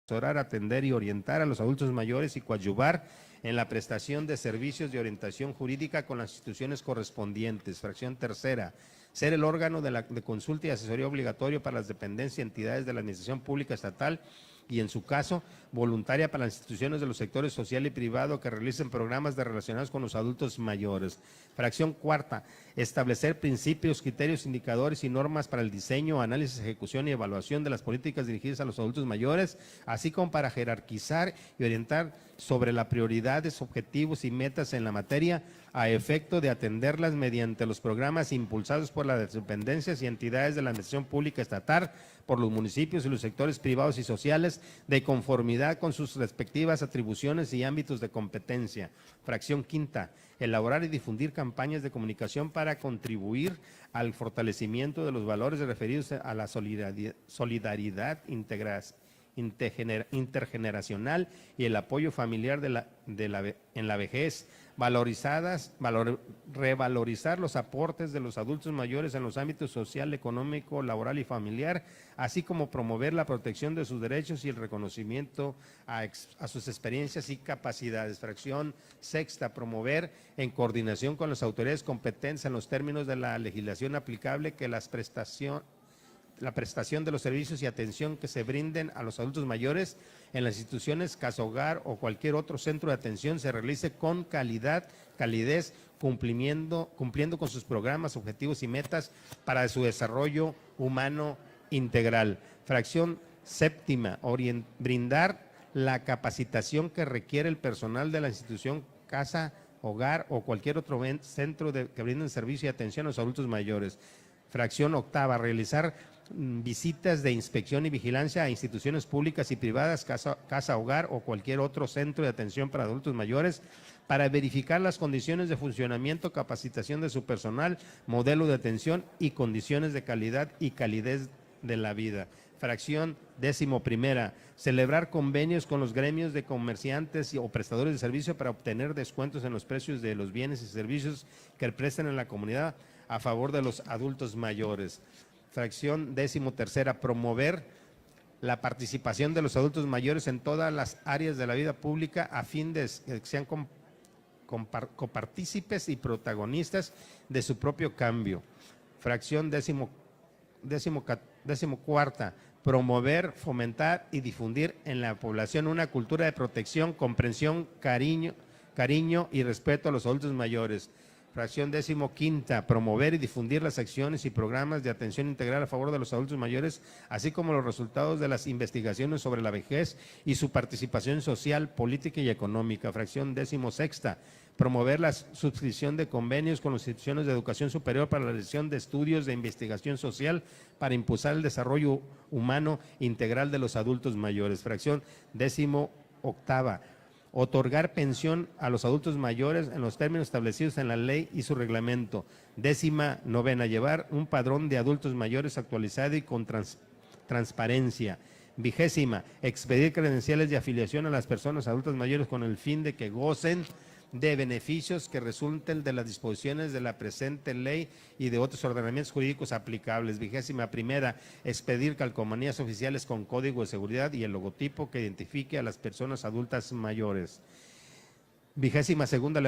asesorar, atender y orientar a los adultos mayores y coadyuvar en la prestación de servicios de orientación jurídica con las instituciones correspondientes. Fracción tercera, ser el órgano de consulta y asesoría obligatorio para las dependencias y entidades de la administración pública estatal y, en su caso, voluntaria para las instituciones de los sectores social y privado que realicen programas relacionados con los adultos mayores. Fracción cuarta, establecer principios, criterios, indicadores y normas para el diseño, análisis, ejecución y evaluación de las políticas dirigidas a los adultos mayores, así como para jerarquizar y orientar sobre las prioridades, objetivos y metas en la materia, a efecto de atenderlas mediante los programas impulsados por las dependencias y entidades de la administración pública estatal, por los municipios y los sectores privados y sociales, de conformidad con sus respectivas atribuciones y ámbitos de competencia. Fracción quinta, elaborar y difundir campañas de comunicación para contribuir al fortalecimiento de los valores referidos a la solidaridad intergeneracional y el apoyo familiar en la vejez, revalorizar los aportes de los adultos mayores en los ámbitos social, económico, laboral y familiar, así como promover la protección de sus derechos y el reconocimiento a sus experiencias y capacidades. Fracción sexta, promover en coordinación con las autoridades competentes en los términos de la legislación aplicable que la prestación de los servicios y atención que se brinden a los adultos mayores en las instituciones, casa hogar o cualquier otro centro de atención se realice con calidez, cumpliendo con sus programas, objetivos y metas para su desarrollo humano integral. Fracción séptima, brindar la capacitación que requiere el personal de la institución, casa, hogar o cualquier otro centro que brinden servicio y atención a los adultos mayores. Fracción octava, realizar visitas de inspección y vigilancia a instituciones públicas y privadas, casa, hogar o cualquier otro centro de atención para adultos mayores para verificar las condiciones de funcionamiento, capacitación de su personal, modelo de atención y condiciones de calidad y calidez de la vida. Fracción décimo primera, celebrar convenios con los gremios de comerciantes o prestadores de servicio para obtener descuentos en los precios de los bienes y servicios que prestan en la comunidad a favor de los adultos mayores. Fracción décimo tercera, promover la participación de los adultos mayores en todas las áreas de la vida pública a fin de que sean copartícipes y protagonistas de su propio cambio. Fracción décimo cuarta, promover, fomentar y difundir en la población una cultura de protección, comprensión, cariño y respeto a los adultos mayores. Fracción décimo quinta, promover y difundir las acciones y programas de atención integral a favor de los adultos mayores, así como los resultados de las investigaciones sobre la vejez y su participación social, política y económica. Fracción décimo sexta, promover la suscripción de convenios con las instituciones de educación superior para la realización de estudios de investigación social para impulsar el desarrollo humano integral de los adultos mayores. Fracción décimo octava, otorgar pensión a los adultos mayores en los términos establecidos en la ley y su reglamento. Décima novena, llevar un padrón de adultos mayores actualizado y con transparencia. Vigésima, expedir credenciales de afiliación a las personas adultas mayores con el fin de que gocen de beneficios que resulten de las disposiciones de la presente ley y de otros ordenamientos jurídicos aplicables. Vigésima primera, expedir calcomanías oficiales con código de seguridad y el logotipo que identifique a las personas adultas mayores. Vigésima segunda,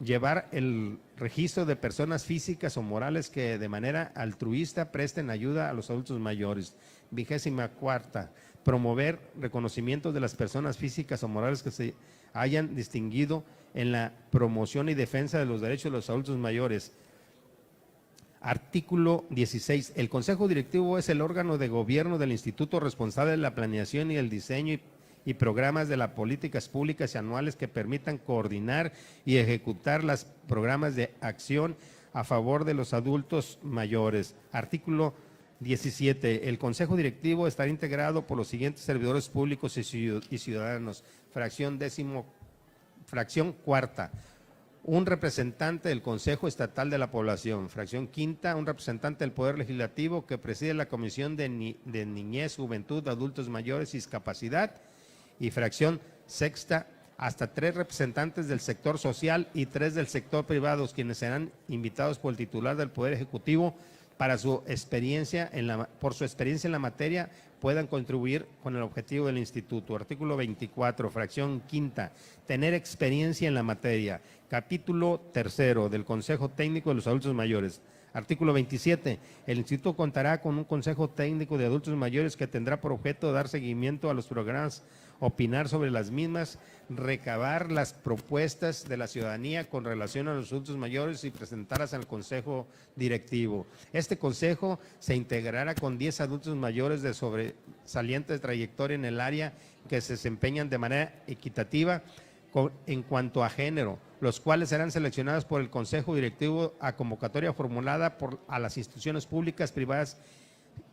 llevar el registro de personas físicas o morales que de manera altruista presten ayuda a los adultos mayores. Vigésima cuarta, promover reconocimiento de las personas físicas o morales que se hayan distinguido en la promoción y defensa de los derechos de los adultos mayores. Artículo 16. El Consejo Directivo es el órgano de gobierno del instituto responsable de la planeación y el diseño y programas de las políticas públicas y anuales que permitan coordinar y ejecutar los programas de acción a favor de los adultos mayores. Artículo 17. El Consejo Directivo estará integrado por los siguientes servidores públicos y ciudadanos. Fracción cuarta, un representante del Consejo Estatal de la Población. Fracción quinta, un representante del Poder Legislativo que preside la Comisión de Niñez, Juventud, Adultos Mayores y Discapacidad. Y fracción sexta, hasta 3 representantes del sector social y 3 del sector privado, quienes serán invitados por el titular del Poder Ejecutivo por su experiencia en la materia, puedan contribuir con el objetivo del instituto. Artículo 24, fracción quinta, tener experiencia en la materia. Capítulo tercero del Consejo Técnico de los Adultos Mayores. Artículo 27. El instituto contará con un consejo técnico de adultos mayores que tendrá por objeto dar seguimiento a los programas, opinar sobre las mismas, recabar las propuestas de la ciudadanía con relación a los adultos mayores y presentarlas al consejo directivo. Este consejo se integrará con 10 adultos mayores de sobresaliente trayectoria en el área que se desempeñan de manera equitativa en cuanto a género, los cuales serán seleccionados por el Consejo Directivo a convocatoria formulada a las instituciones públicas, privadas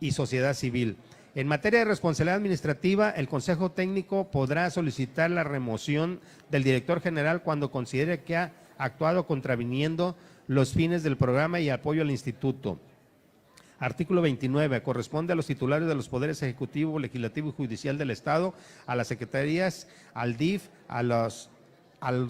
y sociedad civil. En materia de responsabilidad administrativa, el Consejo Técnico podrá solicitar la remoción del director general cuando considere que ha actuado contraviniendo los fines del programa y apoyo al instituto. Artículo 29. Corresponde a los titulares de los poderes ejecutivo, legislativo y judicial del Estado, a las secretarías, al DIF, a los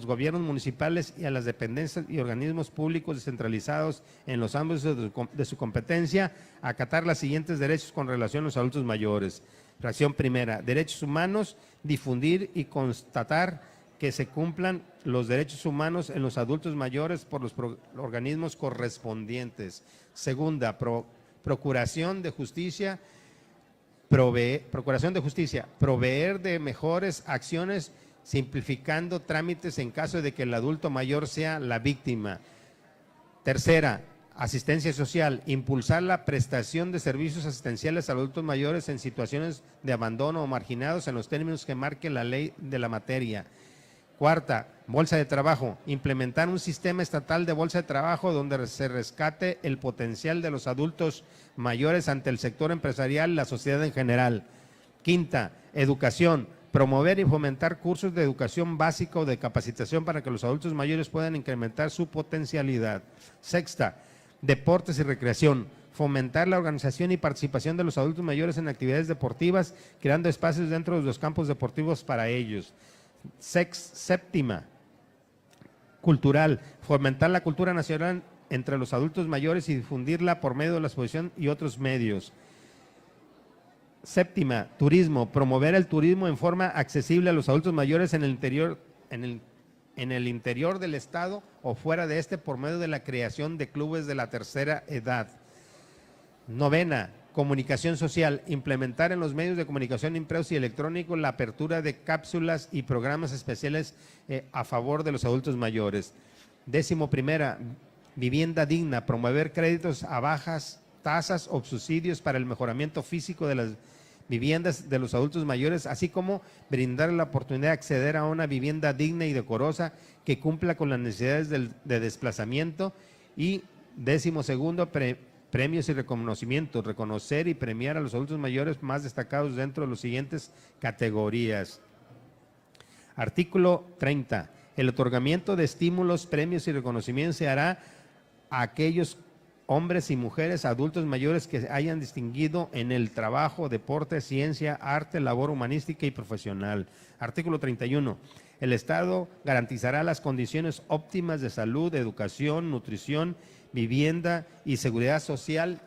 gobiernos municipales y a las dependencias y organismos públicos descentralizados en los ámbitos de su competencia, acatar los siguientes derechos con relación a los adultos mayores. Fracción primera, derechos humanos, difundir y constatar que se cumplan los derechos humanos en los adultos mayores por los organismos correspondientes. Segunda, procuración de justicia, proveer de mejores acciones simplificando trámites en caso de que el adulto mayor sea la víctima. Tercera, asistencia social, impulsar la prestación de servicios asistenciales a adultos mayores en situaciones de abandono o marginados en los términos que marque la ley de la materia. Cuarta, bolsa de trabajo, implementar un sistema estatal de bolsa de trabajo donde se rescate el potencial de los adultos mayores ante el sector empresarial y la sociedad en general. Quinta, educación, promover y fomentar cursos de educación básica o de capacitación para que los adultos mayores puedan incrementar su potencialidad. Sexta, deportes y recreación, fomentar la organización y participación de los adultos mayores en actividades deportivas, creando espacios dentro de los campos deportivos para ellos. Séptima, cultural, fomentar la cultura nacional entre los adultos mayores y difundirla por medio de la exposición y otros medios. Séptima, turismo, promover el turismo en forma accesible a los adultos mayores en el interior del estado o fuera de este por medio de la creación de clubes de la tercera edad. Novena, comunicación social, implementar en los medios de comunicación impresos y electrónicos la apertura de cápsulas y programas especiales a favor de los adultos mayores. Décimo primera, vivienda digna, promover créditos a bajas tasas o subsidios para el mejoramiento físico de las viviendas de los adultos mayores, así como brindar la oportunidad de acceder a una vivienda digna y decorosa que cumpla con las necesidades de desplazamiento. Y décimo segundo, premios y reconocimientos, reconocer y premiar a los adultos mayores más destacados dentro de las siguientes categorías. Artículo 30. El otorgamiento de estímulos, premios y reconocimientos se hará a aquellos hombres y mujeres adultos mayores que hayan distinguido en el trabajo, deporte, ciencia, arte, labor humanística y profesional. Artículo 31. El Estado garantizará las condiciones óptimas de salud, educación, nutrición, vivienda y seguridad social,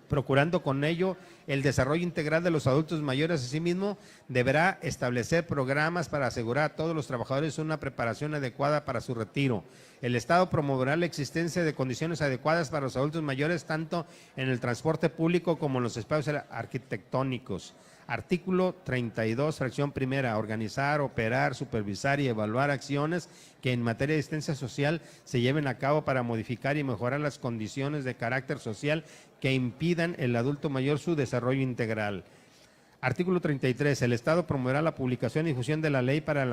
procurando con ello el desarrollo integral de los adultos mayores. Asimismo, deberá establecer programas para asegurar a todos los trabajadores una preparación adecuada para su retiro. El Estado promoverá la existencia de condiciones adecuadas para los adultos mayores, tanto en el transporte público como en los espacios arquitectónicos. Artículo 32, fracción primera, organizar, operar, supervisar y evaluar acciones que en materia de asistencia social se lleven a cabo para modificar y mejorar las condiciones de carácter social que impidan el adulto mayor su desarrollo integral. Artículo 33. El Estado promoverá la publicación y difusión de la ley para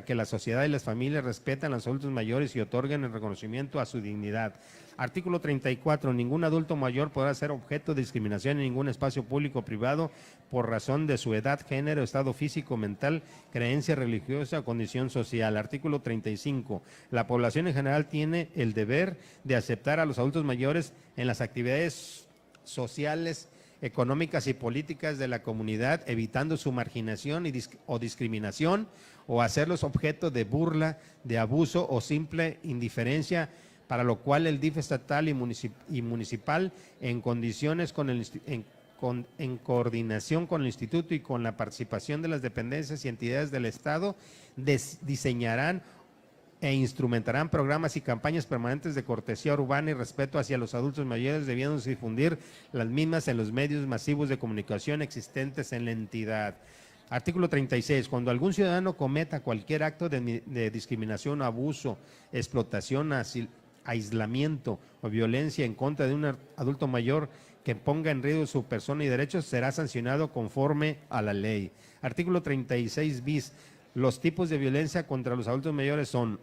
que la sociedad y las familias respeten a los adultos mayores y otorguen el reconocimiento a su dignidad. Artículo 34. Ningún adulto mayor podrá ser objeto de discriminación en ningún espacio público o privado por razón de su edad, género, estado físico, mental, creencia religiosa o condición social. Artículo 35. La población en general tiene el deber de aceptar a los adultos mayores en las actividades sociales, económicas y políticas de la comunidad, evitando su marginación o discriminación o hacerlos objeto de burla, de abuso o simple indiferencia para lo cual el DIF estatal y municipal, en condiciones en coordinación con el Instituto y con la participación de las dependencias y entidades del Estado, diseñarán e instrumentarán programas y campañas permanentes de cortesía urbana y respeto hacia los adultos mayores, debiéndose difundir las mismas en los medios masivos de comunicación existentes en la entidad. Artículo 36. Cuando algún ciudadano cometa cualquier acto de discriminación, abuso, explotación, aislamiento o violencia en contra de un adulto mayor que ponga en riesgo su persona y derechos, será sancionado conforme a la ley. Artículo 36 bis. Los tipos de violencia contra los adultos mayores son: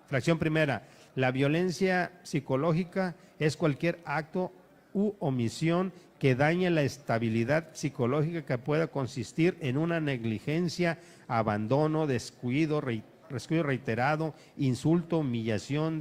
fracción primera, la violencia psicológica es cualquier acto u omisión que dañe la estabilidad psicológica, que pueda consistir en una negligencia, abandono, descuido reiterado, insulto, humillación,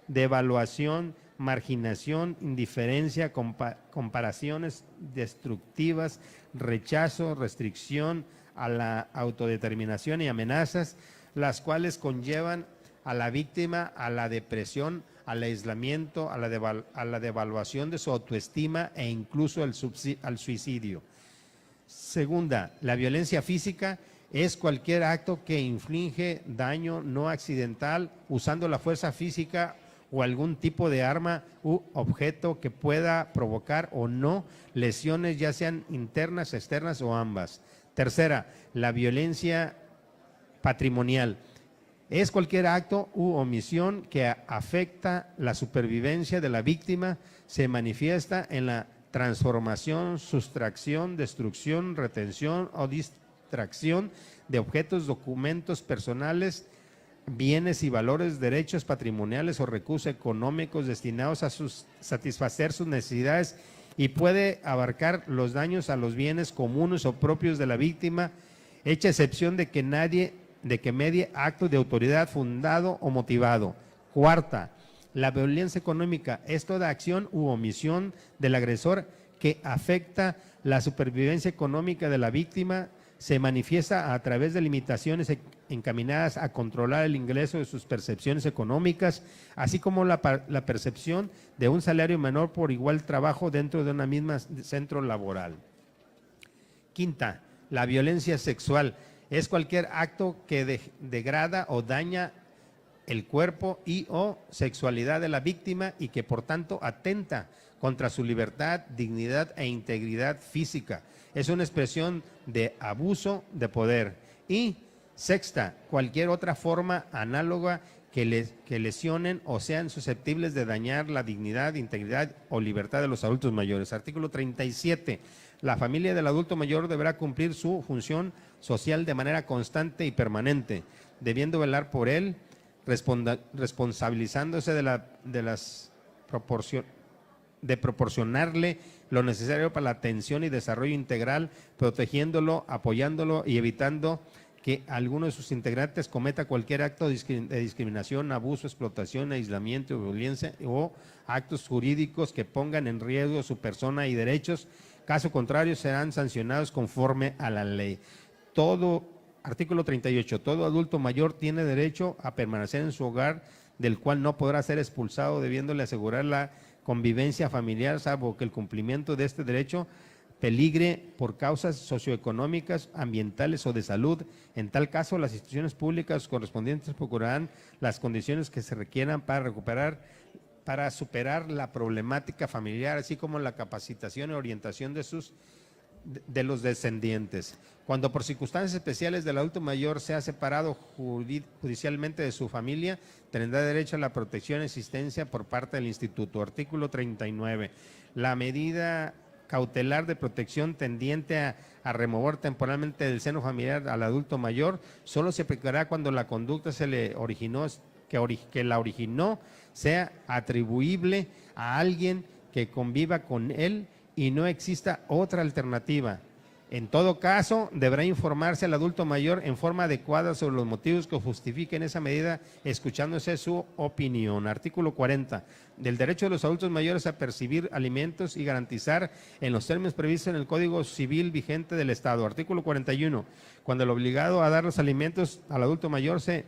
devaluación, marginación, indiferencia, comparaciones destructivas, rechazo, restricción a la autodeterminación y amenazas, las cuales conllevan a la víctima a la depresión, al aislamiento, a la devaluación de su autoestima e incluso al suicidio. Segunda, la violencia física es cualquier acto que inflige daño no accidental usando la fuerza física o algún tipo de arma u objeto que pueda provocar o no lesiones, ya sean internas, externas o ambas. Tercera, la violencia patrimonial es cualquier acto u omisión que afecta la supervivencia de la víctima, se manifiesta en la transformación, sustracción, destrucción, retención o distracción de objetos, documentos personales, bienes y valores, derechos patrimoniales o recursos económicos destinados a satisfacer sus necesidades, y puede abarcar los daños a los bienes comunes o propios de la víctima, hecha excepción de que medie acto de autoridad fundado o motivado. Cuarta, la violencia económica es toda acción u omisión del agresor que afecta la supervivencia económica de la víctima, se manifiesta a través de limitaciones encaminadas a controlar el ingreso de sus percepciones económicas, así como la percepción de un salario menor por igual trabajo dentro de una misma centro laboral. Quinta, la violencia sexual es cualquier acto que degrada o daña el cuerpo y o sexualidad de la víctima y que por tanto atenta contra su libertad, dignidad e integridad física. Es una expresión de abuso de poder. Y sexta, cualquier otra forma análoga que lesionen o sean susceptibles de dañar la dignidad, integridad o libertad de los adultos mayores. Artículo 37. La familia del adulto mayor deberá cumplir su función social de manera constante y permanente, debiendo velar por él, responsabilizándose de proporcionarle lo necesario para la atención y desarrollo integral, protegiéndolo, apoyándolo y evitando que alguno de sus integrantes cometa cualquier acto de discriminación, abuso, explotación, aislamiento, violencia o actos jurídicos que pongan en riesgo su persona y derechos. Caso contrario, serán sancionados conforme a la ley. Artículo 38. Todo adulto mayor tiene derecho a permanecer en su hogar, del cual no podrá ser expulsado, debiéndole asegurar la convivencia familiar, salvo que el cumplimiento de este derecho peligre por causas socioeconómicas, ambientales o de salud. En tal caso, las instituciones públicas correspondientes procurarán las condiciones que se requieran para superar la problemática familiar, así como la capacitación y orientación de los descendientes. Cuando por circunstancias especiales del adulto mayor sea separado judicialmente de su familia, tendrá derecho a la protección y asistencia por parte del instituto. Artículo 39. La medida cautelar de protección tendiente a remover temporalmente del seno familiar al adulto mayor solo se aplicará cuando la conducta que la originó sea atribuible a alguien que conviva con él y no exista otra alternativa. En todo caso, deberá informarse al adulto mayor en forma adecuada sobre los motivos que justifiquen esa medida, escuchándose su opinión. Artículo 40. Del derecho de los adultos mayores a percibir alimentos y garantizar en los términos previstos en el Código Civil vigente del Estado. Artículo 41. Cuando el obligado a dar los alimentos al adulto mayor se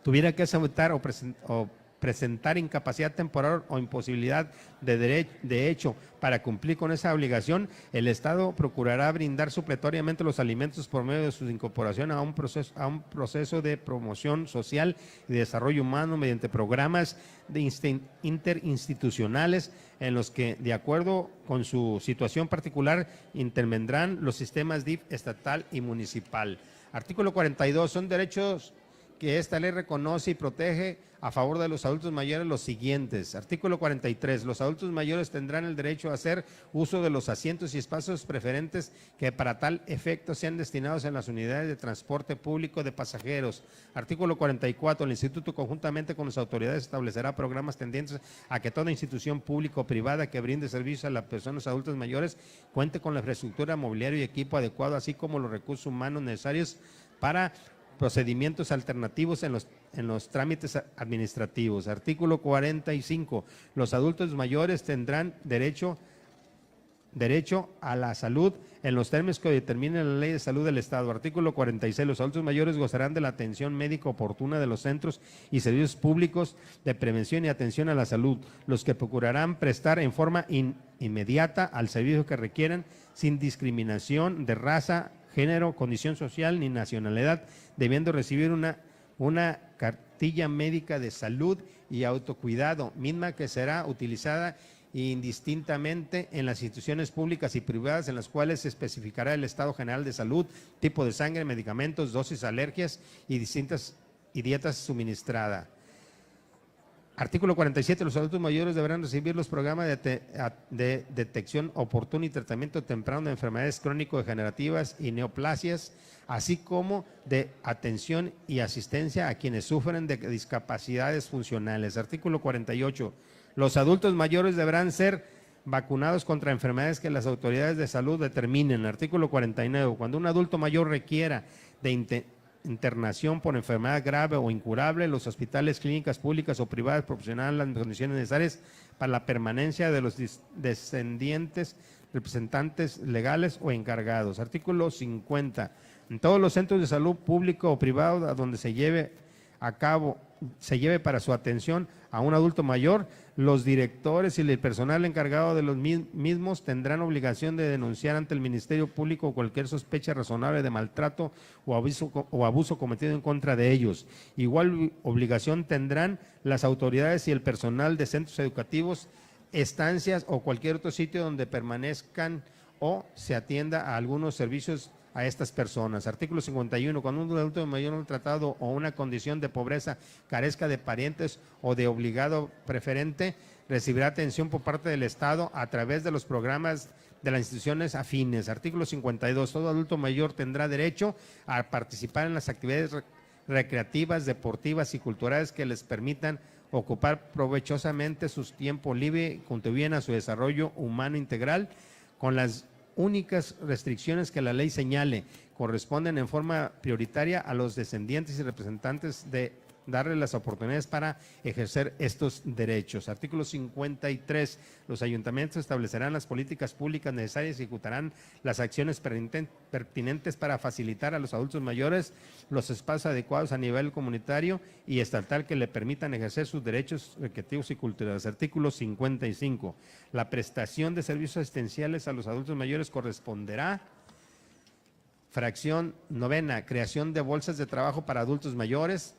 tuviera que aceptar o presentar incapacidad temporal o imposibilidad de hecho para cumplir con esa obligación, el Estado procurará brindar supletoriamente los alimentos por medio de su incorporación a un proceso de promoción social y desarrollo humano mediante programas interinstitucionales en los que, de acuerdo con su situación particular, intervendrán los sistemas DIF estatal y municipal. Artículo 42. Son derechos que esta ley reconoce y protege a favor de los adultos mayores los siguientes. Artículo 43. Los adultos mayores tendrán el derecho a hacer uso de los asientos y espacios preferentes que para tal efecto sean destinados en las unidades de transporte público de pasajeros. Artículo 44. El Instituto, conjuntamente con las autoridades, establecerá programas tendientes a que toda institución pública o privada que brinde servicios a las personas adultas mayores cuente con la infraestructura, mobiliario y equipo adecuado, así como los recursos humanos necesarios para procedimientos alternativos en los trámites administrativos. Artículo 45. Los adultos mayores tendrán derecho a la salud en los términos que determine la Ley de Salud del Estado. Artículo 46. Los adultos mayores gozarán de la atención médica oportuna de los centros y servicios públicos de prevención y atención a la salud, los que procurarán prestar en forma inmediata al servicio que requieran, sin discriminación de raza, género, condición social ni nacionalidad, debiendo recibir una cartilla médica de salud y autocuidado, misma que será utilizada indistintamente en las instituciones públicas y privadas en las cuales se especificará el estado general de salud, tipo de sangre, medicamentos, dosis, alergias y dietas suministradas. Artículo 47. Los adultos mayores deberán recibir los programas de detección oportuna y tratamiento temprano de enfermedades crónico-degenerativas y neoplasias, así como de atención y asistencia a quienes sufren de discapacidades funcionales. Artículo 48. Los adultos mayores deberán ser vacunados contra enfermedades que las autoridades de salud determinen. Artículo 49. Cuando un adulto mayor requiera de internación por enfermedad grave o incurable, los hospitales, clínicas públicas o privadas proporcionarán las condiciones necesarias para la permanencia de los descendientes, representantes legales o encargados. Artículo 50. En todos los centros de salud público o privado a donde se lleve para su atención a un adulto mayor, los directores y el personal encargado de los mismos tendrán obligación de denunciar ante el Ministerio Público cualquier sospecha razonable de maltrato o abuso cometido en contra de ellos. Igual obligación tendrán las autoridades y el personal de centros educativos, estancias o cualquier otro sitio donde permanezcan o se atienda a algunos servicios a estas personas. Artículo 51. Cuando un adulto mayor maltratado o una condición de pobreza carezca de parientes o de obligado preferente, recibirá atención por parte del Estado a través de los programas de las instituciones afines. Artículo 52. Todo adulto mayor tendrá derecho a participar en las actividades recreativas, deportivas y culturales que les permitan ocupar provechosamente su tiempo libre y contribuyen a su desarrollo humano integral, con las únicas restricciones que la ley señale. Corresponden en forma prioritaria a los descendientes y representantes de darle las oportunidades para ejercer estos derechos. Artículo 53. Los ayuntamientos establecerán las políticas públicas necesarias y ejecutarán las acciones pertinentes para facilitar a los adultos mayores los espacios adecuados a nivel comunitario y estatal que le permitan ejercer sus derechos recreativos y culturales. Artículo 55. La prestación de servicios asistenciales a los adultos mayores corresponderá. Fracción 9. Creación de bolsas de trabajo para adultos mayores.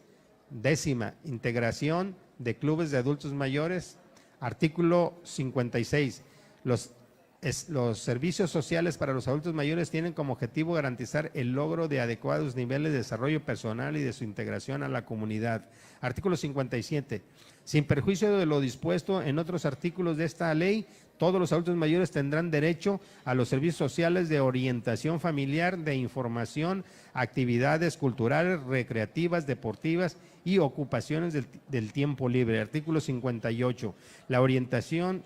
10. Integración de clubes de adultos mayores. Artículo 56. Los servicios sociales para los adultos mayores tienen como objetivo garantizar el logro de adecuados niveles de desarrollo personal y de su integración a la comunidad. Artículo 57. Sin perjuicio de lo dispuesto en otros artículos de esta ley, todos los adultos mayores tendrán derecho a los servicios sociales de orientación familiar, de información, actividades culturales, recreativas, deportivas y ocupaciones del tiempo libre. Artículo 58. La orientación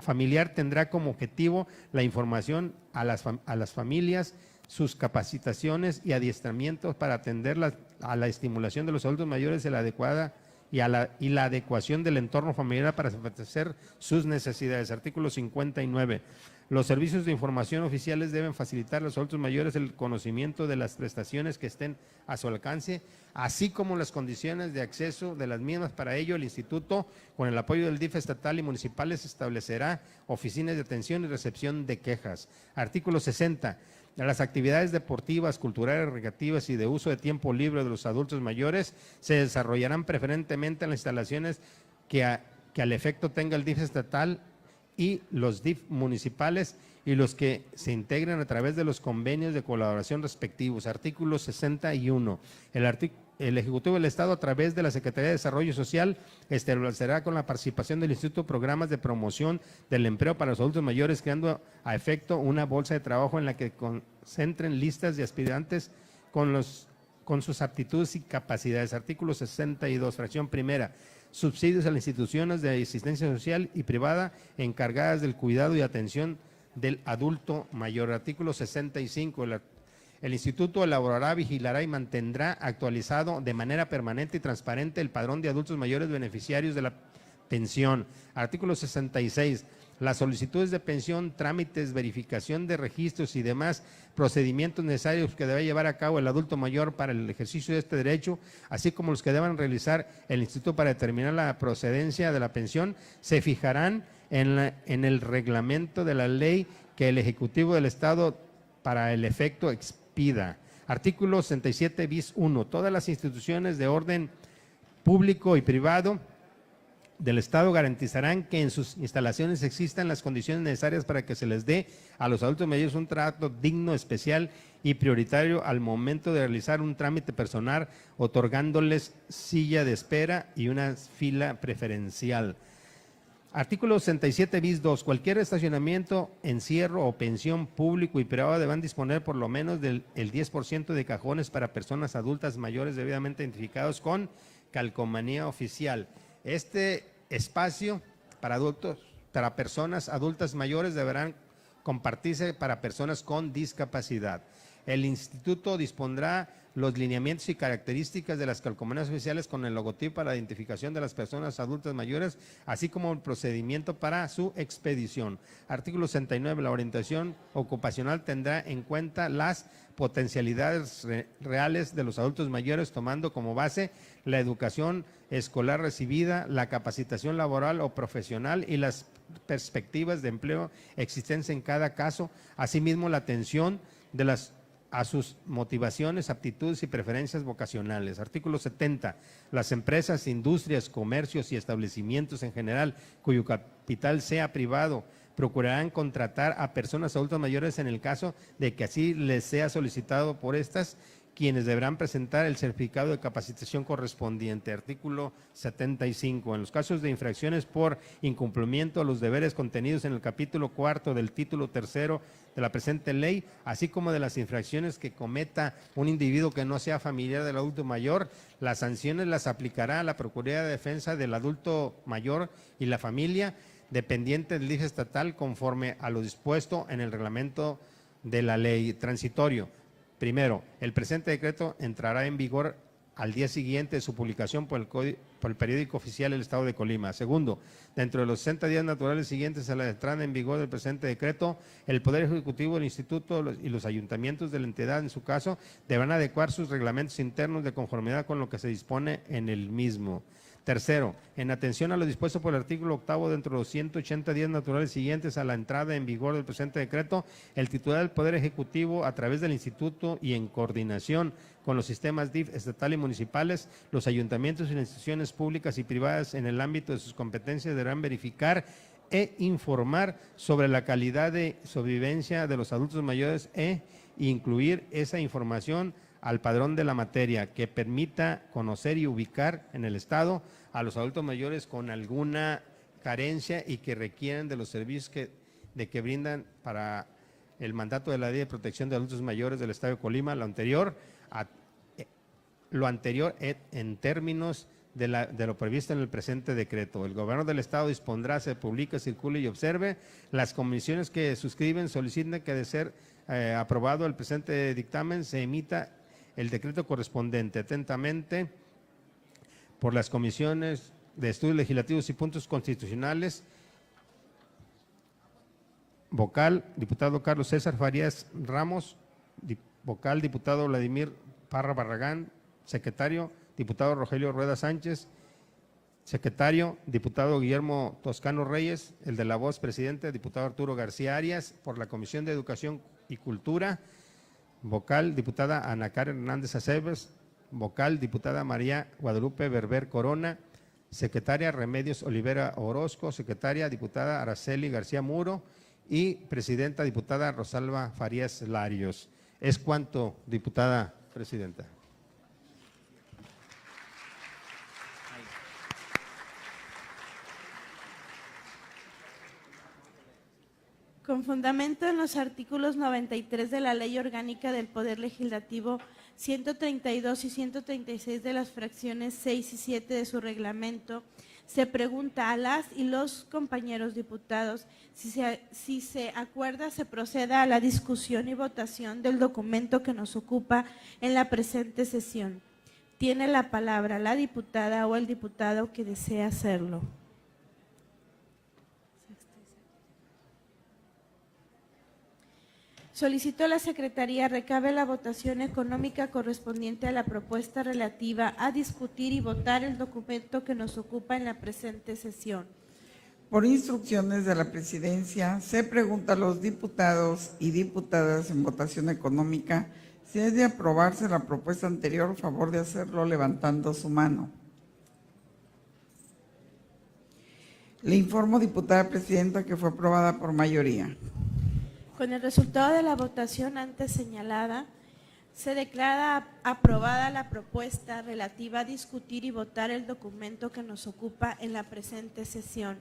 familiar tendrá como objetivo la información a las familias, sus capacitaciones y adiestramientos para atender a la estimulación de los adultos mayores de la adecuada y la adecuación del entorno familiar para satisfacer sus necesidades. Artículo 59. Los servicios de información oficiales deben facilitar a los adultos mayores el conocimiento de las prestaciones que estén a su alcance, así como las condiciones de acceso de las mismas. Para ello, el Instituto, con el apoyo del DIF estatal y municipales, establecerá oficinas de atención y recepción de quejas. Artículo 60. Las actividades deportivas, culturales, recreativas y de uso de tiempo libre de los adultos mayores se desarrollarán preferentemente en las instalaciones que al efecto tenga el DIF estatal y los DIF municipales y los que se integren a través de los convenios de colaboración respectivos. Artículo 61. El Ejecutivo del Estado, a través de la Secretaría de Desarrollo Social, establecerá con la participación del Instituto programas de promoción del empleo para los adultos mayores, creando a efecto una bolsa de trabajo en la que concentren listas de aspirantes con sus aptitudes y capacidades. Artículo 62, fracción primera. Subsidios a las instituciones de asistencia social y privada encargadas del cuidado y atención del adulto mayor. Artículo 65. El Instituto elaborará, vigilará y mantendrá actualizado de manera permanente y transparente el padrón de adultos mayores beneficiarios de la pensión. Artículo 66. Las solicitudes de pensión, trámites, verificación de registros y demás procedimientos necesarios que debe llevar a cabo el adulto mayor para el ejercicio de este derecho, así como los que deban realizar el Instituto para determinar la procedencia de la pensión, se fijarán en el reglamento de la ley que el Ejecutivo del Estado para el efecto expida. Artículo 67 bis 1. Todas las instituciones de orden público y privado del Estado garantizarán que en sus instalaciones existan las condiciones necesarias para que se les dé a los adultos mayores un trato digno, especial y prioritario al momento de realizar un trámite personal, otorgándoles silla de espera y una fila preferencial. Artículo 67 bis 2. Cualquier estacionamiento, encierro o pensión público y privado deberán disponer por lo menos del 10% de cajones para personas adultas mayores debidamente identificados con calcomanía oficial. Este espacio para personas adultas mayores deberán compartirse para personas con discapacidad. El instituto dispondrá los lineamientos y características de las calcomanías oficiales con el logotipo para la identificación de las personas adultas mayores, así como el procedimiento para su expedición. Artículo 69. La orientación ocupacional tendrá en cuenta las potencialidades reales de los adultos mayores, tomando como base la educación escolar recibida, la capacitación laboral o profesional y las perspectivas de empleo existentes en cada caso, asimismo la atención a sus motivaciones, aptitudes y preferencias vocacionales. Artículo 70. Las empresas, industrias, comercios y establecimientos en general cuyo capital sea privado procurarán contratar a personas adultas mayores en el caso de que así les sea solicitado por estas, quienes deberán presentar el certificado de capacitación correspondiente. Artículo 75. En los casos de infracciones por incumplimiento a los deberes contenidos en el capítulo 4 del título 3 de la presente ley, así como de las infracciones que cometa un individuo que no sea familiar del adulto mayor, las sanciones las aplicará la Procuraduría de Defensa del Adulto Mayor y la Familia, dependiente del DIF estatal, conforme a lo dispuesto en el reglamento de la ley. Transitorio. Primero, el presente decreto entrará en vigor al día siguiente de su publicación por el periódico oficial del Estado de Colima. Segundo, dentro de los 60 días naturales siguientes a la entrada en vigor del presente decreto, el Poder Ejecutivo del Instituto y los ayuntamientos de la entidad, en su caso, deberán adecuar sus reglamentos internos de conformidad con lo que se dispone en el mismo. Tercero, en atención a lo dispuesto por el artículo 8 dentro de los 180 días naturales siguientes a la entrada en vigor del presente decreto, el titular del Poder Ejecutivo, a través del Instituto y en coordinación con los sistemas DIF estatal y municipales, los ayuntamientos y las instituciones públicas y privadas en el ámbito de sus competencias deberán verificar e informar sobre la calidad de sobrevivencia de los adultos mayores e incluir esa información al padrón de la materia que permita conocer y ubicar en el Estado a los adultos mayores con alguna carencia y que requieren de los servicios que brindan para el mandato de la Ley de Protección de Adultos Mayores del Estado de Colima, lo anterior en términos de lo previsto en el presente decreto. El Gobierno del Estado dispondrá, se publique, circule y observe. Las comisiones que suscriben soliciten que de ser aprobado el presente dictamen se emita el decreto correspondiente. Atentamente, por las comisiones de estudios legislativos y puntos constitucionales. Vocal, diputado Carlos César Farías Ramos. Vocal, diputado Vladimir Parra Barragán. Secretario, diputado Rogelio Rueda Sánchez. Secretario, diputado Guillermo Toscano Reyes. El de la voz, presidente, diputado Arturo García Arias. Por la Comisión de Educación y Cultura, vocal, diputada Ana Karen Hernández Aceves. Vocal, diputada María Guadalupe Berber Corona. Secretaria, Remedios Olivera Orozco. Secretaria, diputada Araceli García Muro. Y presidenta, diputada Rosalba Farías Larios. Es cuanto, diputada presidenta. Con fundamento en los artículos 93 de la Ley Orgánica del Poder Legislativo, 132 y 136 de las fracciones 6 y 7 de su reglamento, se pregunta a las y los compañeros diputados si se acuerda, se proceda a la discusión y votación del documento que nos ocupa en la presente sesión. Tiene la palabra la diputada o el diputado que desea hacerlo. Solicito a la Secretaría recabe la votación económica correspondiente a la propuesta relativa a discutir y votar el documento que nos ocupa en la presente sesión. Por instrucciones de la Presidencia, se pregunta a los diputados y diputadas en votación económica si es de aprobarse la propuesta anterior, favor de hacerlo levantando su mano. Le informo, diputada presidenta, que fue aprobada por mayoría. Con el resultado de la votación antes señalada, se declara aprobada la propuesta relativa a discutir y votar el documento que nos ocupa en la presente sesión.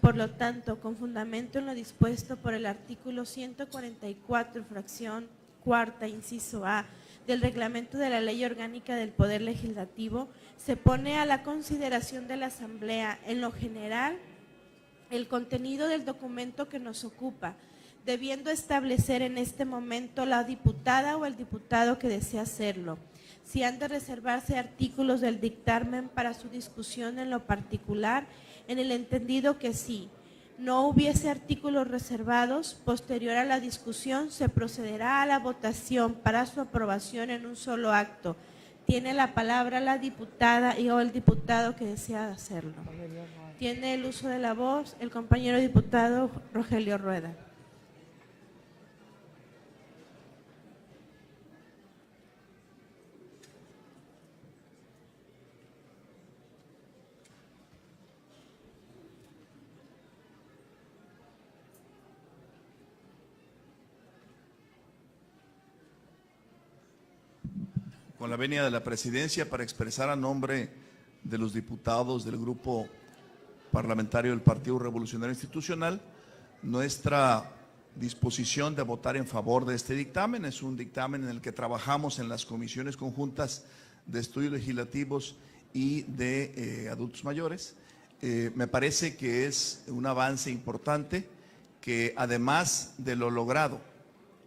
Por lo tanto, con fundamento en lo dispuesto por el artículo 144, fracción cuarta, inciso A, del reglamento de la Ley Orgánica del Poder Legislativo, se pone a la consideración de la Asamblea, en lo general, el contenido del documento que nos ocupa, debiendo establecer en este momento la diputada o el diputado que desea hacerlo. Si han de reservarse artículos del dictamen para su discusión en lo particular, en el entendido que si no hubiese artículos reservados, posterior a la discusión se procederá a la votación para su aprobación en un solo acto. Tiene la palabra la diputada o el diputado que desea hacerlo. Tiene el uso de la voz el compañero diputado Rogelio Rueda. Con la venia de la presidencia para expresar a nombre de los diputados del grupo parlamentario del Partido Revolucionario Institucional nuestra disposición de votar en favor de este dictamen. Es un dictamen en el que trabajamos en las comisiones conjuntas de estudios legislativos y de adultos mayores. Me parece que es un avance importante que, además de lo logrado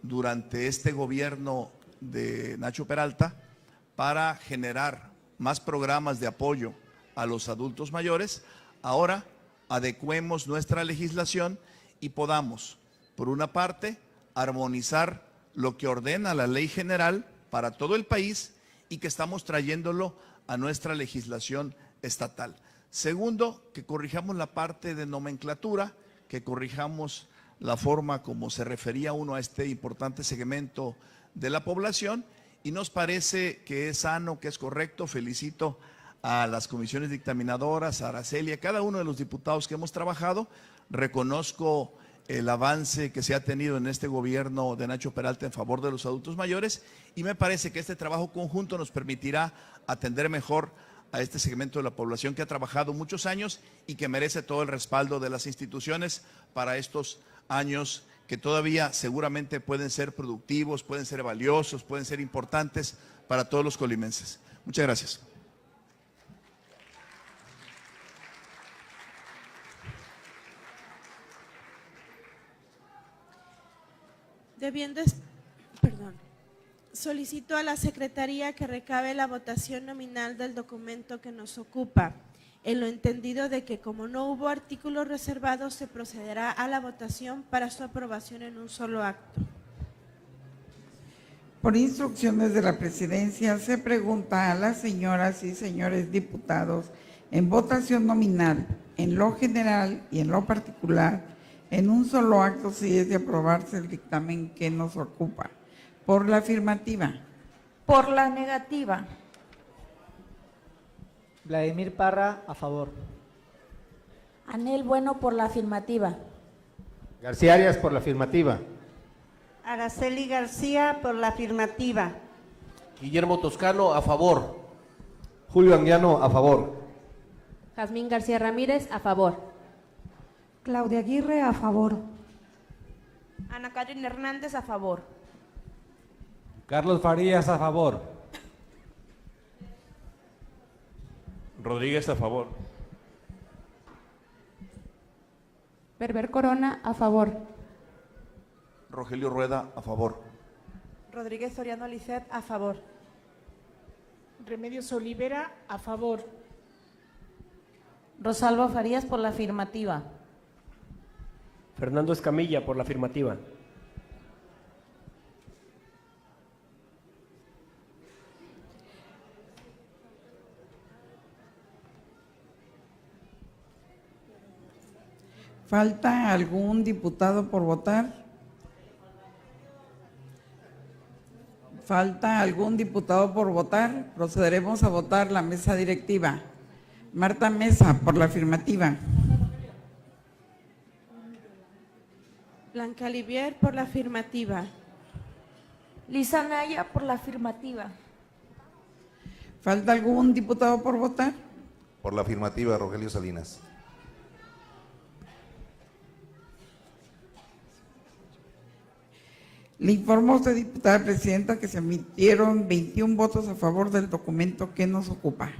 durante este gobierno de Nacho Peralta para generar más programas de apoyo a los adultos mayores, ahora adecuemos nuestra legislación y podamos, por una parte, armonizar lo que ordena la ley general para todo el país y que estamos trayéndolo a nuestra legislación estatal. Segundo, que corrijamos la parte de nomenclatura, que corrijamos la forma como se refería uno a este importante segmento de la población, y nos parece que es sano, que es correcto. Felicito a las comisiones dictaminadoras, a Araceli, a cada uno de los diputados que hemos trabajado. Reconozco el avance que se ha tenido en este gobierno de Nacho Peralta en favor de los adultos mayores, y me parece que este trabajo conjunto nos permitirá atender mejor a este segmento de la población que ha trabajado muchos años y que merece todo el respaldo de las instituciones para estos años que todavía seguramente pueden ser productivos, pueden ser valiosos, pueden ser importantes para todos los colimenses. Muchas gracias. Solicito a la Secretaría que recabe la votación nominal del documento que nos ocupa, en lo entendido de que como no hubo artículos reservados, se procederá a la votación para su aprobación en un solo acto. Por instrucciones de la presidencia, se pregunta a las señoras y señores diputados en votación nominal, en lo general y en lo particular, en un solo acto, si es de aprobarse el dictamen que nos ocupa. Por la afirmativa. Por la negativa. Vladimir Parra, a favor. Anel Bueno, por la afirmativa. García Arias, por la afirmativa. Araceli García, por la afirmativa. Guillermo Toscano, a favor. Julio Anguiano, a favor. Jazmín García Ramírez, a favor. Claudia Aguirre, a favor. Ana Karen Hernández, a favor. Carlos Farías, a favor. Rodríguez, a favor. Berber Corona, a favor. Rogelio Rueda, a favor. Rodríguez Soriano Lisset, a favor. Remedios Olivera, a favor. Rosalba Farías, por la afirmativa. Fernando Escamilla, por la afirmativa. ¿Falta algún diputado por votar? ¿Falta algún diputado por votar? Procederemos a votar la mesa directiva. Marta Mesa, por la afirmativa. Blanca Livier, por la afirmativa. Lisa Naya, por la afirmativa. ¿Falta algún diputado por votar? Por la afirmativa, Rogelio Salinas. Le informo a usted, diputada presidenta, que se emitieron 21 votos a favor del documento que nos ocupa.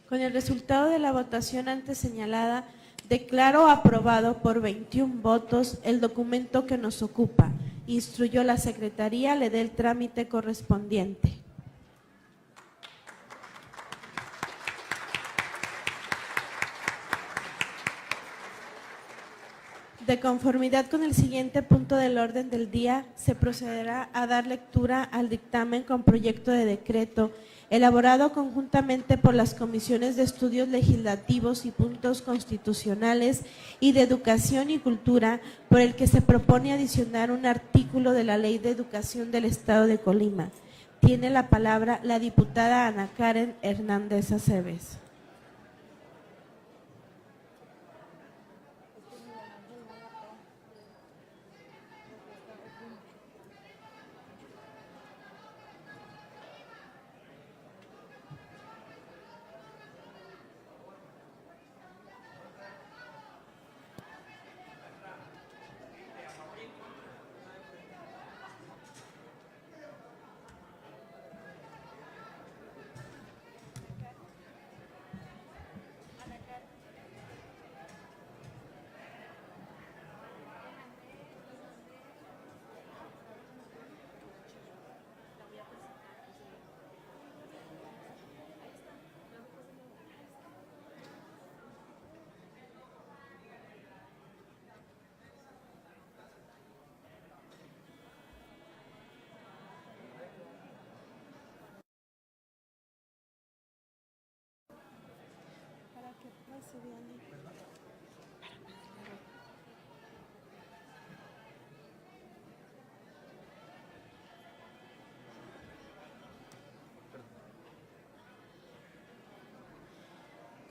Con el resultado de la votación antes señalada, declaro aprobado por 21 votos el documento que nos ocupa. Instruyó la Secretaría, le dé el trámite correspondiente. De conformidad con el siguiente punto del orden del día, se procederá a dar lectura al dictamen con proyecto de decreto elaborado conjuntamente por las Comisiones de Estudios Legislativos y Puntos Constitucionales y de Educación y Cultura, por el que se propone adicionar un artículo de la Ley de Educación del Estado de Colima. Tiene la palabra la diputada Ana Karen Hernández Aceves.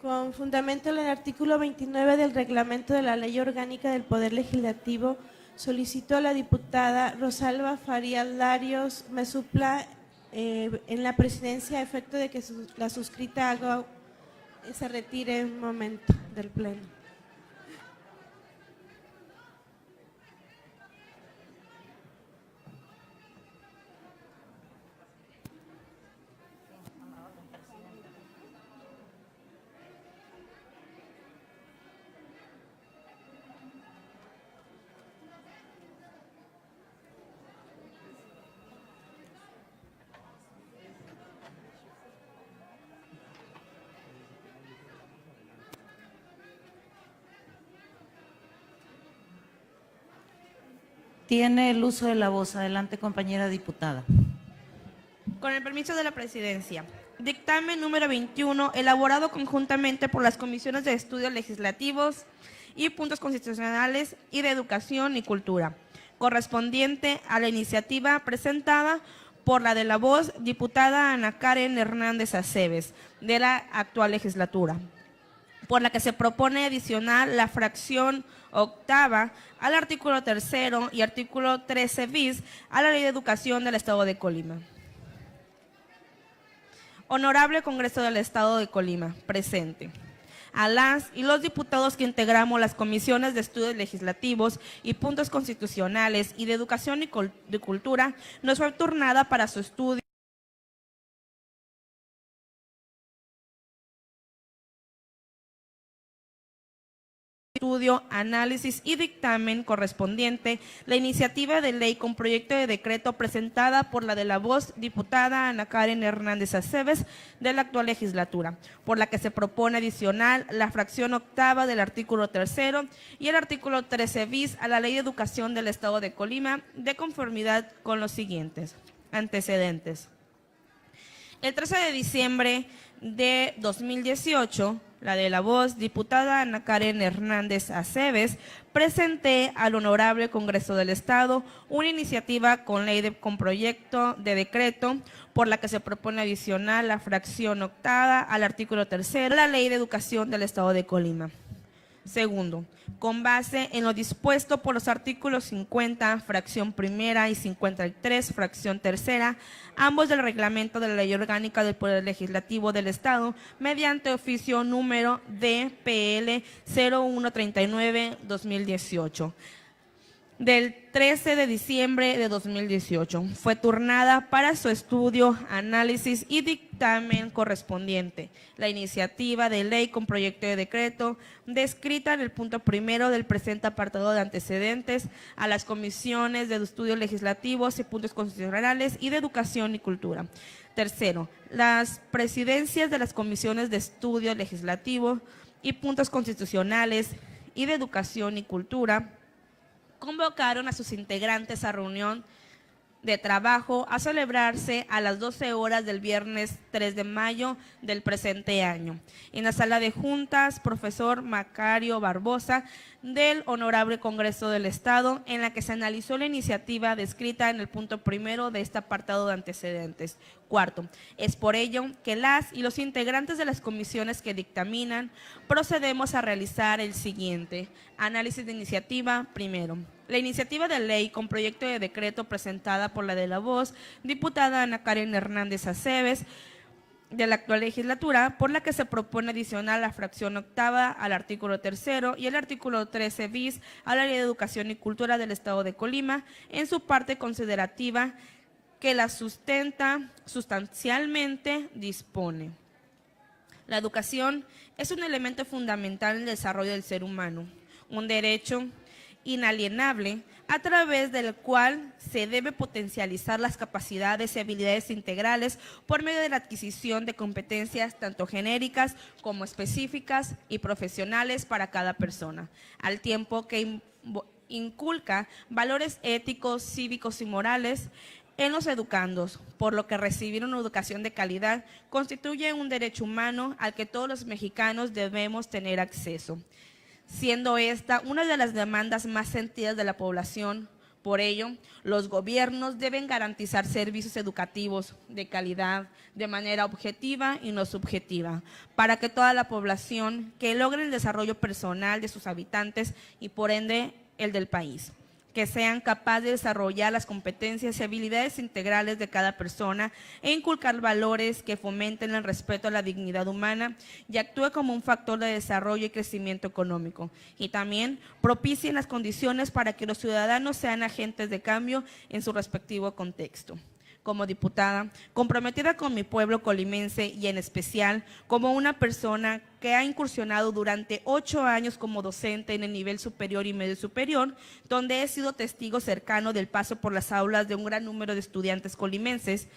Con fundamento en el artículo 29 del reglamento de la Ley Orgánica del Poder Legislativo, solicitó a la diputada Rosalba Farías Larios me supla en la presidencia a efecto de que la suscrita se retire un momento del pleno. Tiene el uso de la voz. Adelante, compañera diputada. Con el permiso de la presidencia. Dictamen número 21, elaborado conjuntamente por las comisiones de estudios legislativos y puntos constitucionales y de educación y cultura, correspondiente a la iniciativa presentada por la de la voz diputada Ana Karen Hernández Aceves, de la actual legislatura, por la que se propone adicionar la fracción octava al artículo 3º y artículo 13 bis a la Ley de Educación del Estado de Colima. Honorable Congreso del Estado de Colima, presente. A las y los diputados que integramos las comisiones de estudios legislativos y puntos constitucionales y de educación y de cultura, nos fue turnada para su estudio, análisis y dictamen correspondiente la iniciativa de ley con proyecto de decreto presentada por la de la voz diputada Ana Karen Hernández Aceves de la actual legislatura, por la que se propone adicionar la fracción octava del artículo 3º y el artículo 13 bis a la Ley de Educación del Estado de Colima, de conformidad con los siguientes antecedentes. El 13 de diciembre de 2018, la de la voz diputada Ana Karen Hernández Aceves, presenté al Honorable Congreso del Estado una iniciativa con proyecto de decreto por la que se propone adicionar la fracción octava al artículo 3º de la Ley de Educación del Estado de Colima. Segundo, con base en lo dispuesto por los artículos 50, fracción primera, y 53, fracción tercera, ambos del reglamento de la Ley Orgánica del Poder Legislativo del Estado, mediante oficio número DPL 0139-2018. Del 13 de diciembre de 2018. Fue turnada para su estudio, análisis y dictamen correspondiente la iniciativa de ley con proyecto de decreto descrita en el punto primero del presente apartado de antecedentes a las comisiones de estudios legislativos y puntos constitucionales y de educación y cultura. Tercero, las presidencias de las comisiones de estudio legislativo y puntos constitucionales y de educación y cultura convocaron a sus integrantes a reunión de trabajo a celebrarse a las 12 horas del viernes 3 de mayo del presente año, en la sala de juntas profesor Macario Barbosa del Honorable Congreso del Estado, en la que se analizó la iniciativa descrita en el punto primero de este apartado de antecedentes. Cuarto, es por ello que las y los integrantes de las comisiones que dictaminan procedemos a realizar el siguiente análisis de iniciativa. Primero, la iniciativa de ley con proyecto de decreto presentada por la de la voz diputada Ana Karen Hernández Aceves de la actual legislatura, por la que se propone adicionar la fracción octava al artículo 3º y el artículo 13 bis a la Ley de Educación y Cultura del Estado de Colima en su parte considerativa que la sustenta sustancialmente dispone. La educación es un elemento fundamental en el desarrollo del ser humano, un derecho inalienable a través del cual se debe potencializar las capacidades y habilidades integrales por medio de la adquisición de competencias tanto genéricas como específicas y profesionales para cada persona, al tiempo que inculca valores éticos, cívicos y morales en los educandos, por lo que recibir una educación de calidad constituye un derecho humano al que todos los mexicanos debemos tener acceso, siendo esta una de las demandas más sentidas de la población. Por ello, los gobiernos deben garantizar servicios educativos de calidad de manera objetiva y no subjetiva, para que toda la población que logre el desarrollo personal de sus habitantes y por ende el del país, que sean capaces de desarrollar las competencias y habilidades integrales de cada persona e inculcar valores que fomenten el respeto a la dignidad humana y actúe como un factor de desarrollo y crecimiento económico, y también propicien las condiciones para que los ciudadanos sean agentes de cambio en su respectivo contexto. Como diputada, comprometida con mi pueblo colimense y en especial como una persona que ha incursionado durante 8 años como docente en el nivel superior y medio superior, donde he sido testigo cercano del paso por las aulas de un gran número de estudiantes colimenses,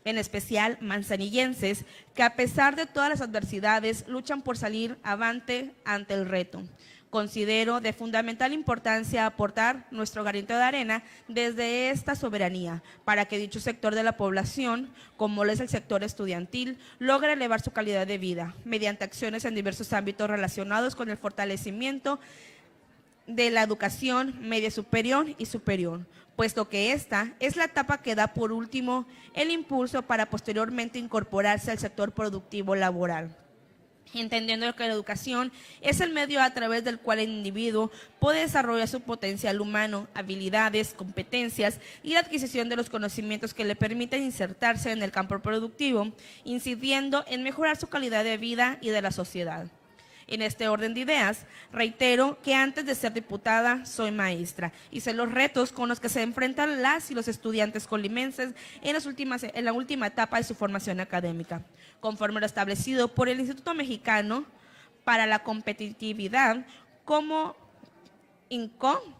en especial manzanillenses, que a pesar de todas las adversidades luchan por salir avante ante el reto. Considero de fundamental importancia aportar nuestro granito de arena desde esta soberanía para que dicho sector de la población, como lo es el sector estudiantil, logre elevar su calidad de vida mediante acciones en diversos ámbitos relacionados con el fortalecimiento de la educación media superior y superior, puesto que esta es la etapa que da por último el impulso para posteriormente incorporarse al sector productivo laboral, entendiendo que la educación es el medio a través del cual el individuo puede desarrollar su potencial humano, habilidades, competencias y la adquisición de los conocimientos que le permiten insertarse en el campo productivo, incidiendo en mejorar su calidad de vida y de la sociedad. En este orden de ideas, reitero que antes de ser diputada soy maestra y sé los retos con los que se enfrentan las y los estudiantes colimenses en la última etapa de su formación académica, conforme lo establecido por el Instituto Mexicano para la Competitividad como INCO,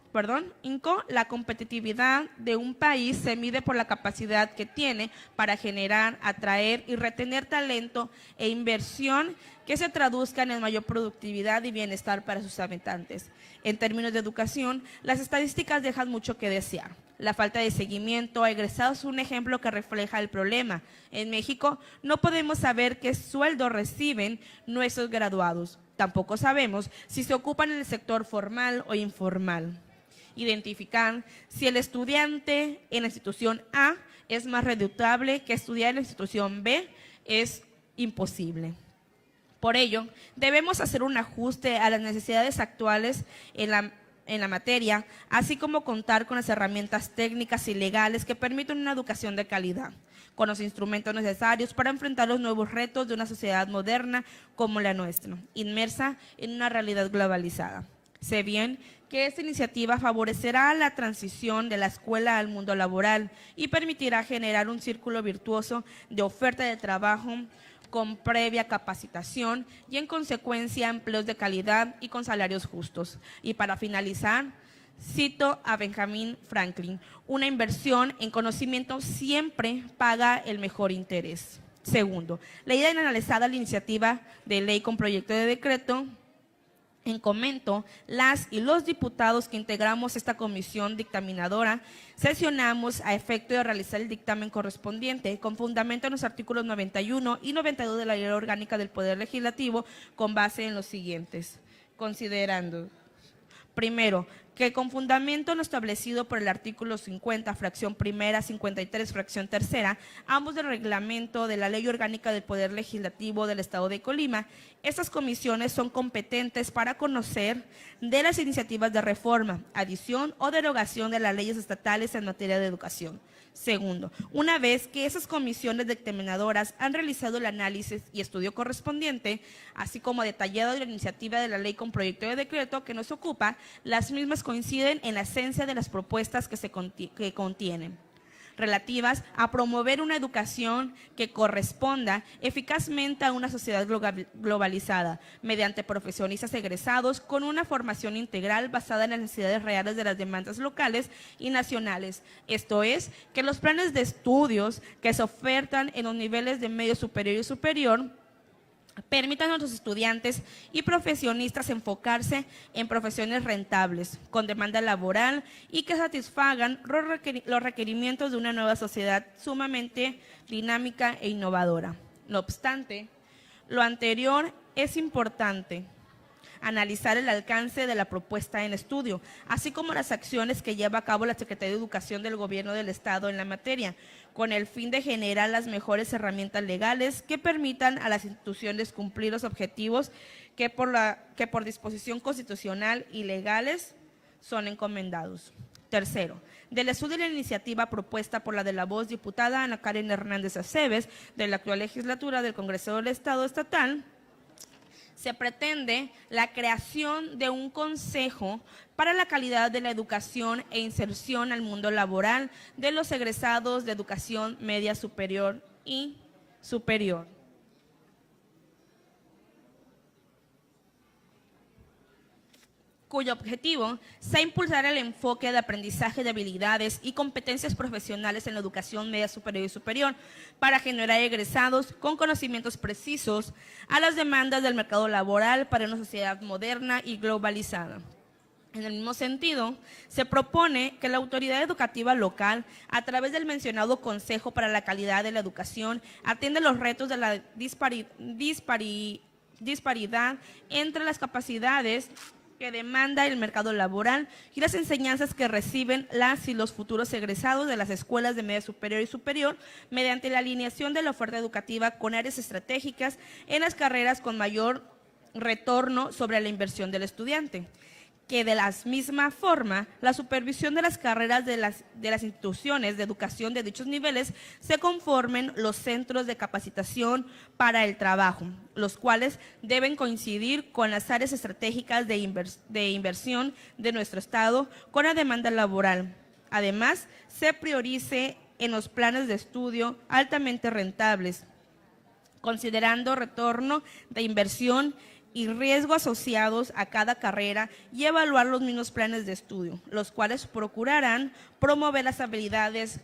la competitividad de un país se mide por la capacidad que tiene para generar, atraer y retener talento e inversión que se traduzcan en mayor productividad y bienestar para sus habitantes. En términos de educación, las estadísticas dejan mucho que desear. La falta de seguimiento a egresados es un ejemplo que refleja el problema. En México no podemos saber qué sueldo reciben nuestros graduados. Tampoco sabemos si se ocupan en el sector formal o informal. Identificar si el estudiante en la institución A es más redituable que estudiar en la institución B es imposible. Por ello, debemos hacer un ajuste a las necesidades actuales en la materia, así como contar con las herramientas técnicas y legales que permitan una educación de calidad, con los instrumentos necesarios para enfrentar los nuevos retos de una sociedad moderna como la nuestra, inmersa en una realidad globalizada. Sé bien que esta iniciativa favorecerá la transición de la escuela al mundo laboral y permitirá generar un círculo virtuoso de oferta de trabajo con previa capacitación y en consecuencia empleos de calidad y con salarios justos. Y para finalizar, cito a Benjamin Franklin: una inversión en conocimiento siempre paga el mejor interés. Segundo, leída y analizada la iniciativa de ley con proyecto de decreto, en comento, las y los diputados que integramos esta comisión dictaminadora sesionamos a efecto de realizar el dictamen correspondiente con fundamento en los artículos 91 y 92 de la Ley Orgánica del Poder Legislativo con base en los siguientes, considerando: primero, que con fundamento en lo establecido por el artículo 50, fracción primera, 53, fracción tercera, ambos del reglamento de la Ley Orgánica del Poder Legislativo del Estado de Colima, estas comisiones son competentes para conocer de las iniciativas de reforma, adición o derogación de las leyes estatales en materia de educación. Segundo, una vez que esas comisiones dictaminadoras han realizado el análisis y estudio correspondiente, así como detallado de la iniciativa de la ley con proyecto de decreto que nos ocupa, las mismas coinciden en la esencia de las propuestas que contienen, relativas a promover una educación que corresponda eficazmente a una sociedad globalizada, mediante profesionistas egresados con una formación integral basada en las necesidades reales de las demandas locales y nacionales. Esto es, que los planes de estudios que se ofertan en los niveles de medio superior y superior permitan a los estudiantes y profesionistas enfocarse en profesiones rentables, con demanda laboral y que satisfagan los requerimientos de una nueva sociedad sumamente dinámica e innovadora. No obstante, lo anterior es importante analizar el alcance de la propuesta en estudio, así como las acciones que lleva a cabo la Secretaría de Educación del Gobierno del Estado en la materia, con el fin de generar las mejores herramientas legales que permitan a las instituciones cumplir los objetivos que por disposición constitucional y legales son encomendados. Tercero, del estudio de la iniciativa propuesta por la de la voz diputada Ana Karen Hernández Aceves de la actual legislatura del Congreso del Estado Estatal, se pretende la creación de un consejo para la calidad de la educación e inserción al mundo laboral de los egresados de educación media superior y superior. cuyo objetivo sea impulsar el enfoque de aprendizaje de habilidades y competencias profesionales en la educación media superior y superior para generar egresados con conocimientos precisos a las demandas del mercado laboral para una sociedad moderna y globalizada. En el mismo sentido, se propone que la autoridad educativa local, a través del mencionado Consejo para la Calidad de la Educación, atienda los retos de la disparidad entre las capacidades que demanda el mercado laboral y las enseñanzas que reciben las y los futuros egresados de las escuelas de media superior y superior mediante la alineación de la oferta educativa con áreas estratégicas en las carreras con mayor retorno sobre la inversión del estudiante. Que de la misma forma, la supervisión de las carreras de las instituciones de educación de dichos niveles se conformen los centros de capacitación para el trabajo, los cuales deben coincidir con las áreas estratégicas de inversión de nuestro Estado con la demanda laboral. Además, se priorice en los planes de estudio altamente rentables, considerando retorno de inversión y riesgo asociados a cada carrera y evaluar los mismos planes de estudio, los cuales procurarán promover las habilidades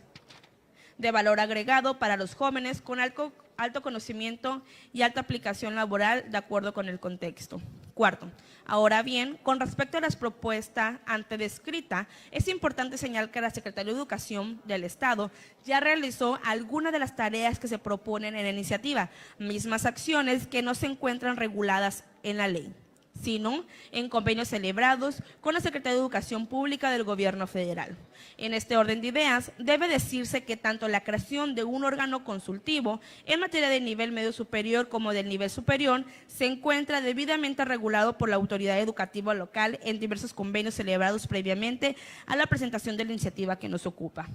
de valor agregado para los jóvenes con alto conocimiento y alta aplicación laboral de acuerdo con el contexto. Cuarto, ahora bien, con respecto a las propuestas antes descritas, es importante señalar que la Secretaría de Educación del Estado ya realizó algunas de las tareas que se proponen en la iniciativa, mismas acciones que no se encuentran reguladas en la ley, sino en convenios celebrados con la Secretaría de Educación Pública del Gobierno Federal. En este orden de ideas, debe decirse que tanto la creación de un órgano consultivo en materia del nivel medio superior como del nivel superior se encuentra debidamente regulado por la autoridad educativa local en diversos convenios celebrados previamente a la presentación de la iniciativa que nos ocupa.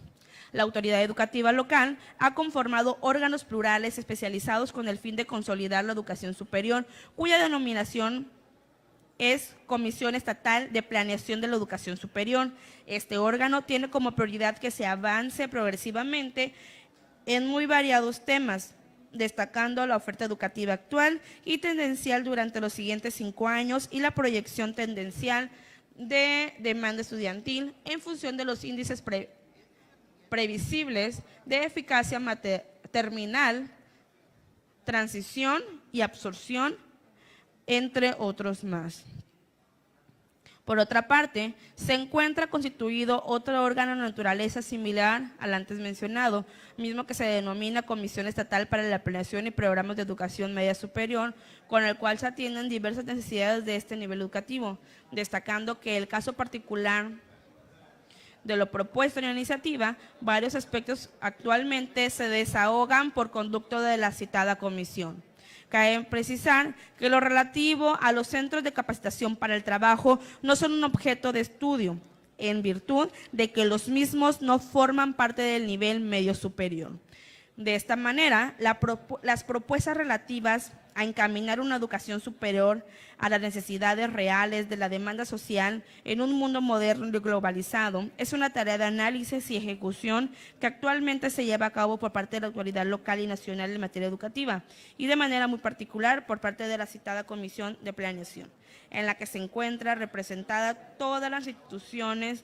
La autoridad educativa local ha conformado órganos plurales especializados con el fin de consolidar la educación superior, cuya denominación es Comisión Estatal de Planeación de la Educación Superior. Este órgano tiene como prioridad que se avance progresivamente en muy variados temas, destacando la oferta educativa actual y tendencial durante los siguientes 5 años y la proyección tendencial de demanda estudiantil en función de los índices previsibles de eficacia terminal, transición y absorción, entre otros más. Por otra parte, se encuentra constituido otro órgano de naturaleza similar al antes mencionado, mismo que se denomina Comisión Estatal para la Planeación y Programas de Educación Media Superior, con el cual se atienden diversas necesidades de este nivel educativo, destacando que el caso particular de lo propuesto en la iniciativa, varios aspectos actualmente se desahogan por conducto de la citada comisión. Cabe precisar que lo relativo a los centros de capacitación para el trabajo no son un objeto de estudio, en virtud de que los mismos no forman parte del nivel medio superior. De esta manera, las propuestas relativas a encaminar una educación superior a las necesidades reales de la demanda social en un mundo moderno y globalizado es una tarea de análisis y ejecución que actualmente se lleva a cabo por parte de la autoridad local y nacional en materia educativa y de manera muy particular por parte de la citada Comisión de Planeación, en la que se encuentra representada todas las instituciones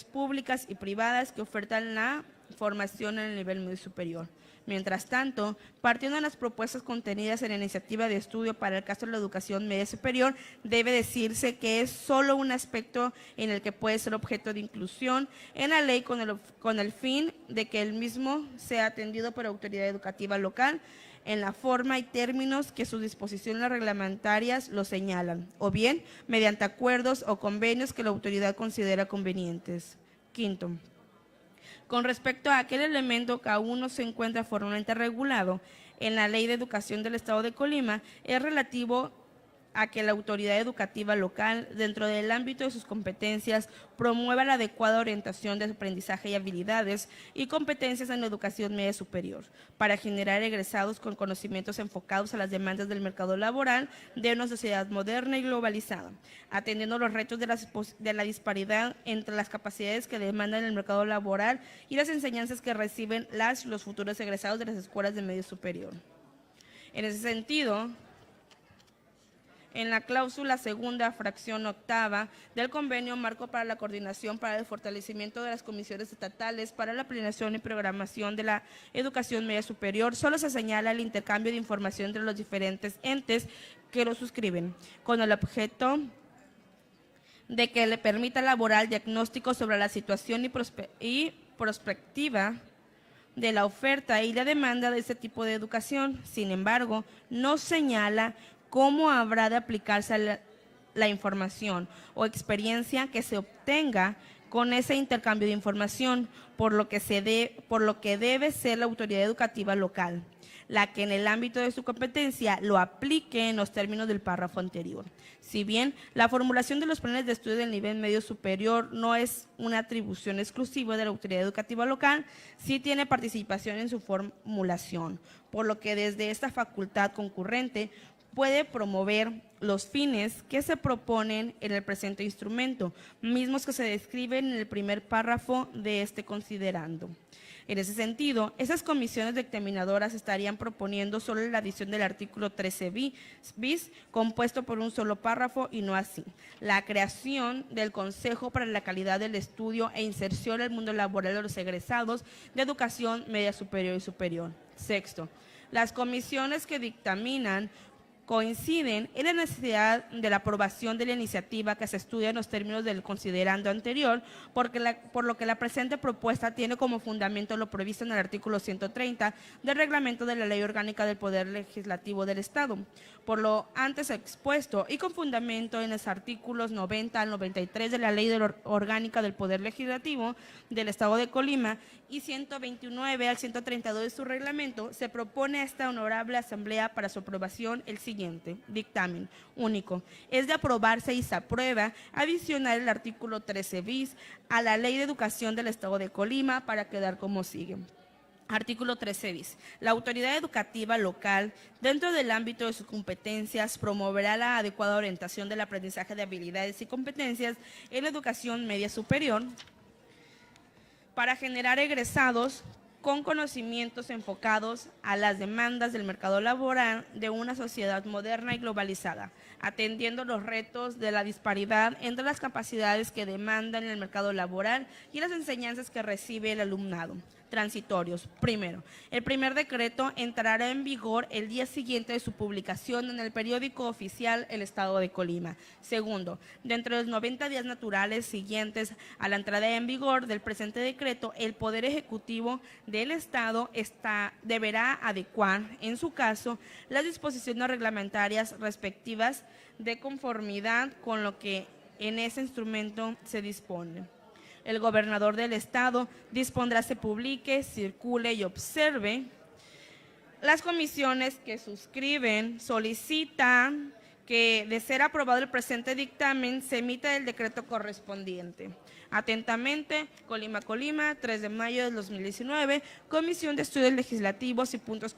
públicas y privadas que ofertan la formación en el nivel medio superior. Mientras tanto, partiendo de las propuestas contenidas en la iniciativa de estudio para el caso de la educación media superior, debe decirse que es solo un aspecto en el que puede ser objeto de inclusión en la ley con el fin de que el mismo sea atendido por la autoridad educativa local en la forma y términos que sus disposiciones reglamentarias lo señalan, o bien mediante acuerdos o convenios que la autoridad considera convenientes. Quinto, con respecto a aquel elemento que aún no se encuentra formalmente regulado en la Ley de Educación del Estado de Colima, es relativo a que la autoridad educativa local, dentro del ámbito de sus competencias, promueva la adecuada orientación de aprendizaje y habilidades y competencias en la educación media superior, para generar egresados con conocimientos enfocados a las demandas del mercado laboral de una sociedad moderna y globalizada, atendiendo los retos de la disparidad entre las capacidades que demandan el mercado laboral y las enseñanzas que reciben los futuros egresados de las escuelas de medio superior. En ese sentido, en la cláusula segunda, fracción octava del Convenio Marco para la Coordinación para el Fortalecimiento de las Comisiones Estatales para la Planeación y Programación de la Educación Media Superior, solo se señala el intercambio de información entre los diferentes entes que lo suscriben, con el objeto de que le permita elaborar diagnósticos sobre la situación y prospectiva de la oferta y la demanda de este tipo de educación. Sin embargo, no señala cómo habrá de aplicarse la información o experiencia que se obtenga con ese intercambio de información, por lo que debe ser la autoridad educativa local la que en el ámbito de su competencia lo aplique en los términos del párrafo anterior. Si bien la formulación de los planes de estudio del nivel medio superior no es una atribución exclusiva de la autoridad educativa local, sí tiene participación en su formulación, por lo que desde esta facultad concurrente puede promover los fines que se proponen en el presente instrumento, mismos que se describen en el primer párrafo de este considerando. En ese sentido, esas comisiones dictaminadoras estarían proponiendo solo la adición del artículo 13 bis, compuesto por un solo párrafo, y no así la creación del Consejo para la Calidad del Estudio e Inserción al Mundo Laboral de los egresados de Educación Media Superior y Superior. Sexto, las comisiones que dictaminan coinciden en la necesidad de la aprobación de la iniciativa que se estudia en los términos del considerando anterior, por lo que la presente propuesta tiene como fundamento lo previsto en el artículo 130 del reglamento de la Ley Orgánica del Poder Legislativo del Estado. Por lo antes expuesto y con fundamento en los artículos 90 al 93 de la Ley Orgánica del Poder Legislativo del Estado de Colima y 129 al 132 de su reglamento, se propone a esta honorable Asamblea para su aprobación el siguiente dictamen único. Es de aprobarse y se aprueba adicionar el artículo 13 bis a la Ley de Educación del Estado de Colima para quedar como sigue. Artículo 13 bis. La autoridad educativa local, dentro del ámbito de sus competencias, promoverá la adecuada orientación del aprendizaje de habilidades y competencias en la educación media superior para generar egresados con conocimientos enfocados a las demandas del mercado laboral de una sociedad moderna y globalizada, atendiendo los retos de la disparidad entre las capacidades que demandan el mercado laboral y las enseñanzas que recibe el alumnado. Transitorios. Primero, el primer decreto entrará en vigor el día siguiente de su publicación en el periódico oficial El Estado de Colima. Segundo, dentro de los 90 días naturales siguientes a la entrada en vigor del presente decreto, el Poder Ejecutivo del Estado deberá adecuar, en su caso, las disposiciones reglamentarias respectivas de conformidad con lo que en ese instrumento se dispone. El gobernador del estado dispondrá se publique, circule y observe. Las comisiones que suscriben solicitan que, de ser aprobado el presente dictamen, se emita el decreto correspondiente. Atentamente, Colima, 3 de mayo de 2019, Comisión de Estudios Legislativos y Puntos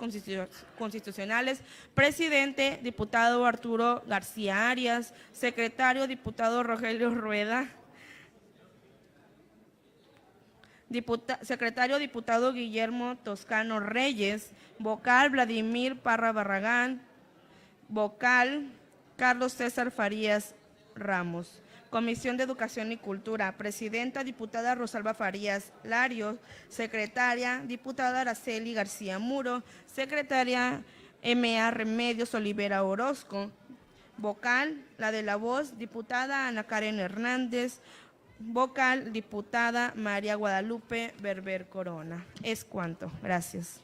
Constitucionales, presidente, diputado Arturo García Arias, secretario, diputado Rogelio Rueda, secretario, diputado Guillermo Toscano Reyes, vocal Vladimir Parra Barragán, vocal Carlos César Farías Ramos. Comisión de Educación y Cultura, presidenta, diputada Rosalba Farías Larios, secretaria, diputada Araceli García Muro, secretaria M.A. Remedios Olivera Orozco, vocal, la de la voz, diputada Ana Karen Hernández, vocal, diputada María Guadalupe Berber Corona. Es cuanto. Gracias.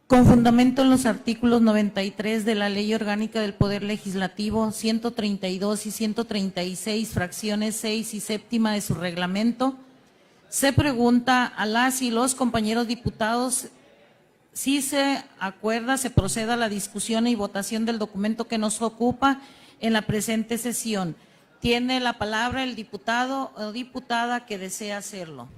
Con fundamento en los artículos 93 de la Ley Orgánica del Poder Legislativo, 132 y 136, fracciones 6 y séptima de su reglamento, se pregunta a las y los compañeros diputados si se acuerda, se proceda a la discusión y votación del documento que nos ocupa en la presente sesión. Tiene la palabra el diputado o diputada que desea hacerlo.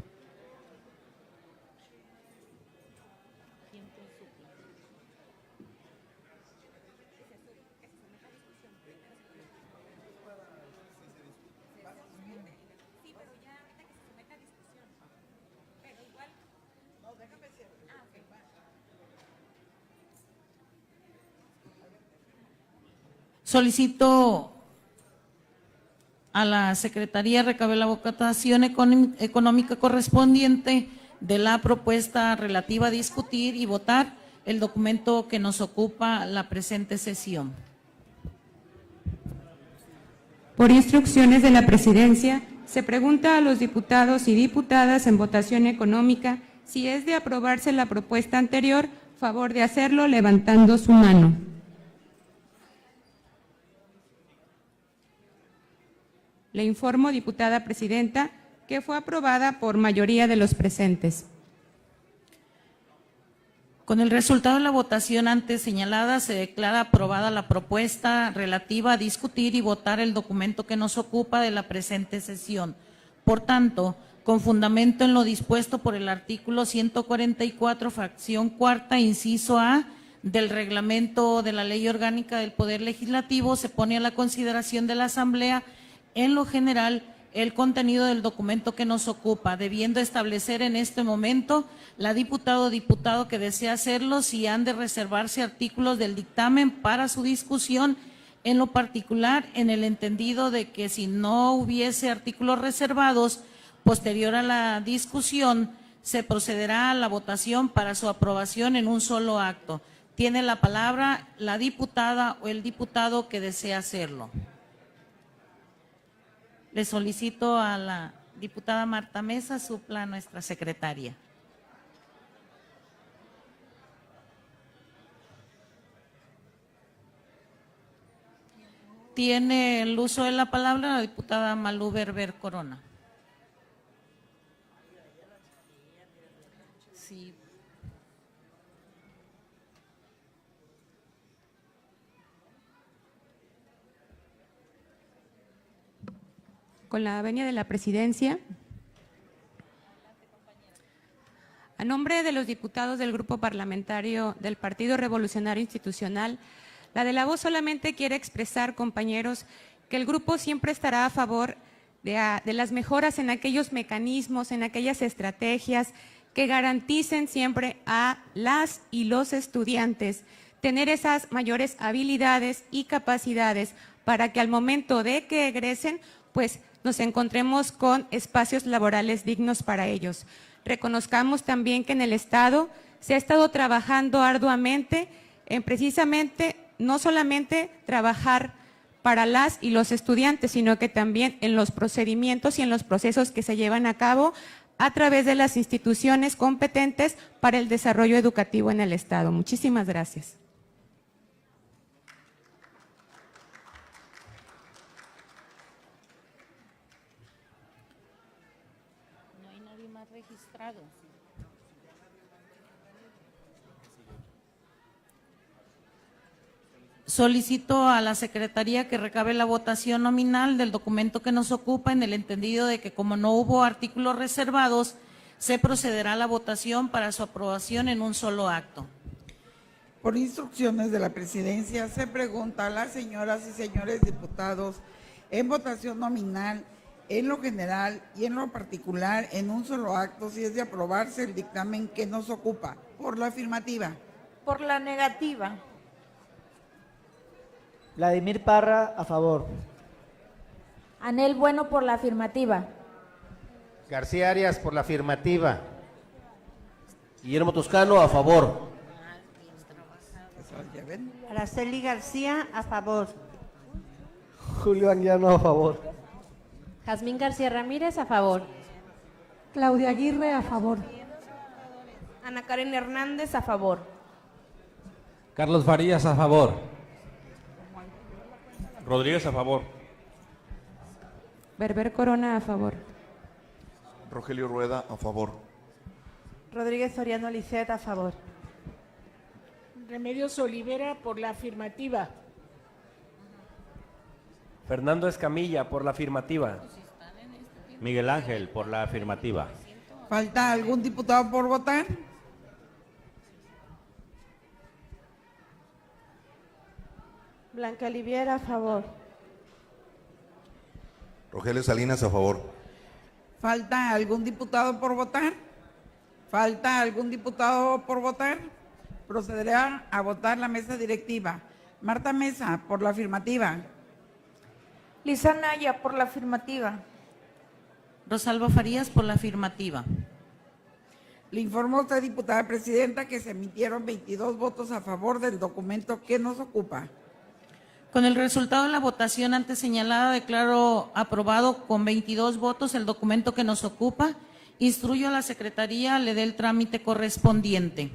Solicito a la Secretaría recabe la votación económica correspondiente de la propuesta relativa a discutir y votar el documento que nos ocupa la presente sesión. Por instrucciones de la Presidencia, se pregunta a los diputados y diputadas en votación económica si es de aprobarse la propuesta anterior, favor de hacerlo levantando su mano. Le informo, diputada presidenta, que fue aprobada por mayoría de los presentes. Con el resultado de la votación antes señalada, se declara aprobada la propuesta relativa a discutir y votar el documento que nos ocupa de la presente sesión. Por tanto, con fundamento en lo dispuesto por el artículo 144, fracción cuarta, inciso A, del reglamento de la Ley Orgánica del Poder Legislativo, se pone a la consideración de la Asamblea en lo general el contenido del documento que nos ocupa, debiendo establecer en este momento la diputada o diputado que desea hacerlo si han de reservarse artículos del dictamen para su discusión, en lo particular en el entendido de que si no hubiese artículos reservados, posterior a la discusión, se procederá a la votación para su aprobación en un solo acto. Tiene la palabra la diputada o el diputado que desea hacerlo. Le solicito a la diputada Marta Mesa, supla a nuestra secretaria. Tiene el uso de la palabra la diputada Malú Berber Corona. Sí. Con la venia de la Presidencia, a nombre de los diputados del Grupo Parlamentario del Partido Revolucionario Institucional, la de la voz solamente quiere expresar, compañeros, que el grupo siempre estará a favor de las mejoras en aquellos mecanismos, en aquellas estrategias que garanticen siempre a las y los estudiantes tener esas mayores habilidades y capacidades para que al momento de que egresen, pues nos encontremos con espacios laborales dignos para ellos. Reconozcamos también que en el Estado se ha estado trabajando arduamente en precisamente no solamente trabajar para las y los estudiantes, sino que también en los procedimientos y en los procesos que se llevan a cabo a través de las instituciones competentes para el desarrollo educativo en el Estado. Muchísimas gracias. No hay nadie más registrado. Solicito a la Secretaría que recabe la votación nominal del documento que nos ocupa en el entendido de que como no hubo artículos reservados, se procederá a la votación para su aprobación en un solo acto. Por instrucciones de la Presidencia, se pregunta a las señoras y señores diputados en votación nominal, en lo general y en lo particular, en un solo acto, si es de aprobarse el dictamen que nos ocupa. Por la afirmativa. Por la negativa. Vladimir Parra, a favor. Anel Bueno por la afirmativa. García Arias, por la afirmativa. Guillermo Toscano, a favor. Araceli García, a favor. Julio Anguiano, a favor. Jazmín García Ramírez, a favor. Claudia Aguirre, a favor. Ana Karen Hernández, a favor. Carlos Farías, a favor. Rodríguez, a favor. Berber Corona, a favor. Rogelio Rueda, a favor. Rodríguez Soriano Lisset, a favor. Remedios Olivera por la afirmativa. Fernando Escamilla, por la afirmativa. Miguel Ángel, por la afirmativa. ¿Falta algún diputado por votar? Blanca Oliviera, a favor. Rogelio Salinas, a favor. ¿Falta algún diputado por votar? ¿Falta algún diputado por votar? Procederá a votar la mesa directiva. Marta Mesa, por la afirmativa. Lisa Naya, por la afirmativa. Rosalba Farías, por la afirmativa. Le informo a usted, diputada presidenta, que se emitieron 22 votos a favor del documento que nos ocupa. Con el resultado de la votación antes señalada, declaro aprobado con 22 votos el documento que nos ocupa. Instruyo a la Secretaría le dé el trámite correspondiente.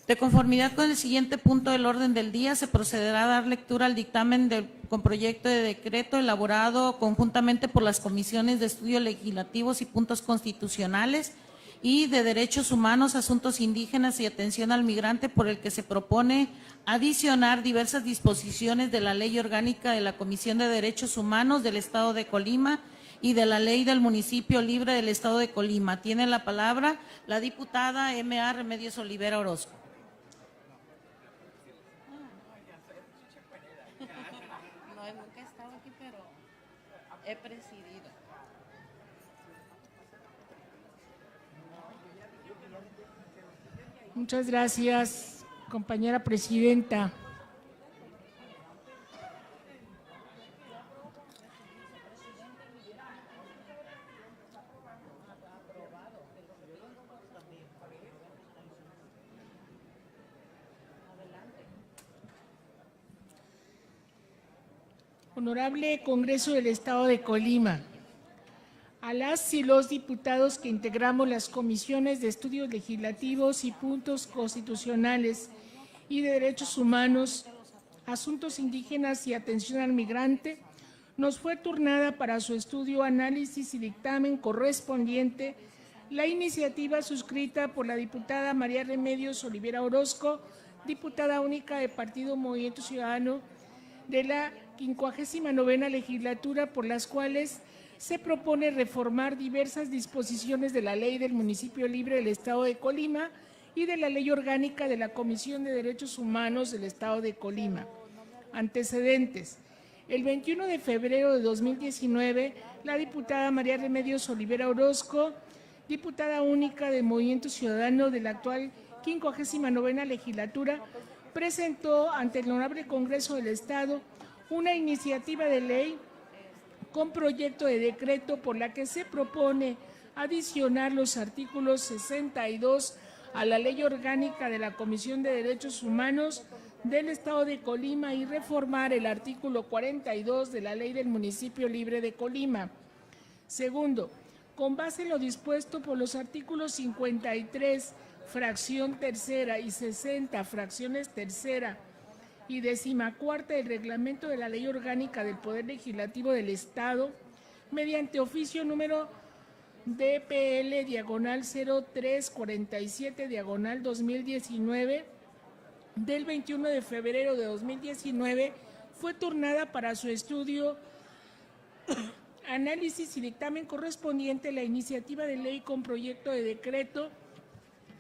De conformidad con el siguiente punto del orden del día, se procederá a dar lectura al dictamen con proyecto de decreto elaborado conjuntamente por las comisiones de estudios legislativos y puntos constitucionales y de derechos humanos, asuntos indígenas y atención al migrante, por el que se propone adicionar diversas disposiciones de la Ley Orgánica de la Comisión de Derechos Humanos del Estado de Colima y de la Ley del Municipio Libre del Estado de Colima. Tiene la palabra la diputada M.A. Remedios Olivera Orozco. Nunca he estado aquí, pero he presidido. Muchas gracias, compañera presidenta. Honorable Congreso del Estado de Colima, a las y los diputados que integramos las comisiones de estudios legislativos y puntos constitucionales y de derechos humanos, asuntos indígenas y atención al migrante, nos fue turnada para su estudio, análisis y dictamen correspondiente la iniciativa suscrita por la diputada María Remedios Olivera Orozco, diputada única de Partido Movimiento Ciudadano de la 59ª legislatura, por las cuales se propone reformar diversas disposiciones de la Ley del Municipio Libre del Estado de Colima y de la Ley Orgánica de la Comisión de Derechos Humanos del Estado de Colima. Antecedentes. El 21 de febrero de 2019, la diputada María Remedios Olivera Orozco, diputada única del Movimiento Ciudadano de la actual 59ª legislatura, presentó ante el Honorable Congreso del Estado una iniciativa de ley con proyecto de decreto por la que se propone adicionar los artículos 62 a la Ley Orgánica de la Comisión de Derechos Humanos del Estado de Colima y reformar el artículo 42 de la Ley del Municipio Libre de Colima. Segundo, con base en lo dispuesto por los artículos 53, fracción tercera y 60, fracciones tercera y 14ª del reglamento de la Ley Orgánica del Poder Legislativo del Estado, mediante oficio número DPL/0347/2019 del 21 de febrero de 2019, fue turnada para su estudio, análisis y dictamen correspondiente la iniciativa de ley con proyecto de decreto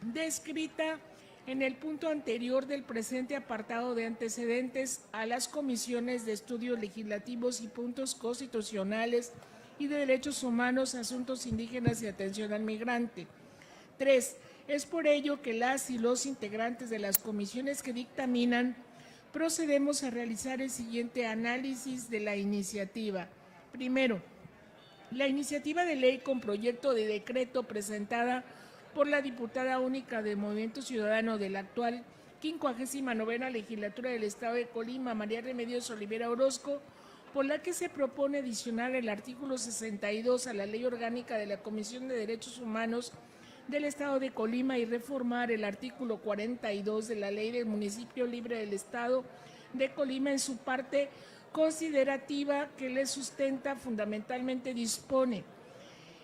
descrita en el punto anterior del presente apartado de antecedentes a las comisiones de estudios legislativos y puntos constitucionales y de derechos humanos, asuntos indígenas y atención al migrante. 3. Es por ello que las y los integrantes de las comisiones que dictaminan procedemos a realizar el siguiente análisis de la iniciativa. Primero, la iniciativa de ley con proyecto de decreto presentada por la diputada única del Movimiento Ciudadano de la actual 59ª legislatura del Estado de Colima, María Remedios Olivera Orozco, por la que se propone adicionar el artículo 62 a la Ley Orgánica de la Comisión de Derechos Humanos del Estado de Colima y reformar el artículo 42 de la Ley del Municipio Libre del Estado de Colima en su parte considerativa que le sustenta, fundamentalmente dispone: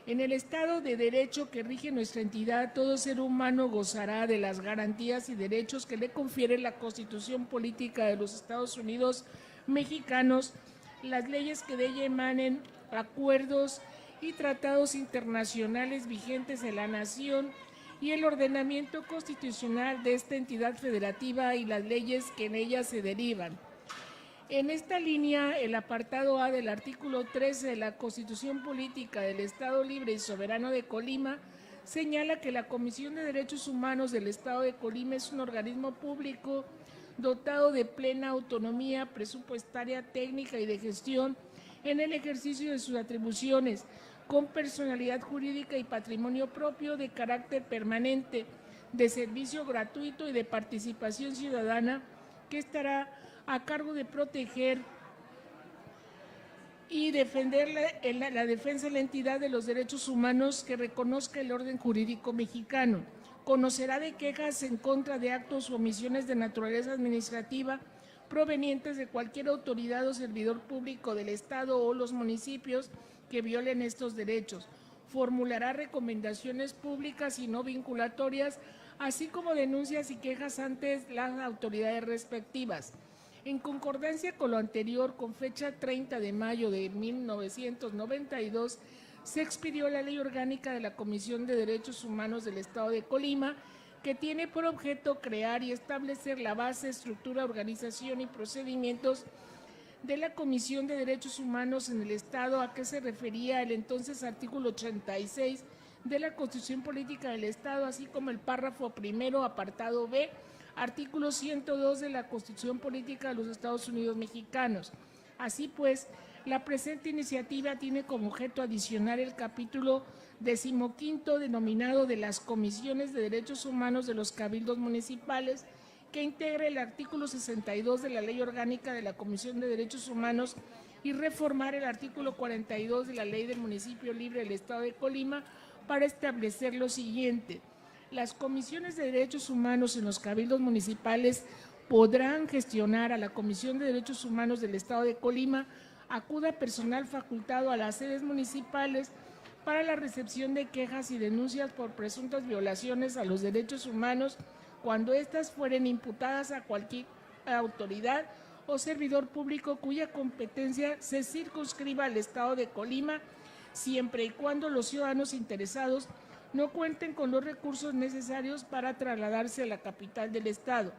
en el Estado de Derecho que rige nuestra entidad, todo ser humano gozará de las garantías y derechos que le confiere la Constitución Política de los Estados Unidos Mexicanos, las leyes que de ella emanen, acuerdos y tratados internacionales vigentes en la nación y el ordenamiento constitucional de esta entidad federativa y las leyes que en ella se derivan. En esta línea, el apartado A del artículo 13 de la Constitución Política del Estado Libre y Soberano de Colima señala que la Comisión de Derechos Humanos del Estado de Colima es un organismo público dotado de plena autonomía presupuestaria, técnica y de gestión en el ejercicio de sus atribuciones, con personalidad jurídica y patrimonio propio de carácter permanente, de servicio gratuito y de participación ciudadana, que estará a cargo de proteger y defender la defensa de la entidad de los derechos humanos que reconozca el orden jurídico mexicano. Conocerá de quejas en contra de actos o omisiones de naturaleza administrativa provenientes de cualquier autoridad o servidor público del Estado o los municipios que violen estos derechos. Formulará recomendaciones públicas y no vinculatorias, así como denuncias y quejas ante las autoridades respectivas. En concordancia con lo anterior, con fecha 30 de mayo de 1992, se expidió la Ley Orgánica de la Comisión de Derechos Humanos del Estado de Colima, que tiene por objeto crear y establecer la base, estructura, organización y procedimientos de la Comisión de Derechos Humanos en el Estado, a que se refería el entonces artículo 86 de la Constitución Política del Estado, así como el párrafo primero, apartado B, artículo 102 de la Constitución Política de los Estados Unidos Mexicanos. Así pues, la presente iniciativa tiene como objeto adicionar el capítulo 15 denominado de las Comisiones de Derechos Humanos de los Cabildos Municipales, que integra el artículo 62 de la Ley Orgánica de la Comisión de Derechos Humanos, y reformar el artículo 42 de la Ley del Municipio Libre del Estado de Colima para establecer lo siguiente: las comisiones de derechos humanos en los cabildos municipales podrán gestionar a la Comisión de Derechos Humanos del Estado de Colima, acuda personal facultado a las sedes municipales para la recepción de quejas y denuncias por presuntas violaciones a los derechos humanos, cuando éstas fueren imputadas a cualquier autoridad o servidor público cuya competencia se circunscriba al Estado de Colima, siempre y cuando los ciudadanos interesados no cuenten con los recursos necesarios para trasladarse a la capital del Estado.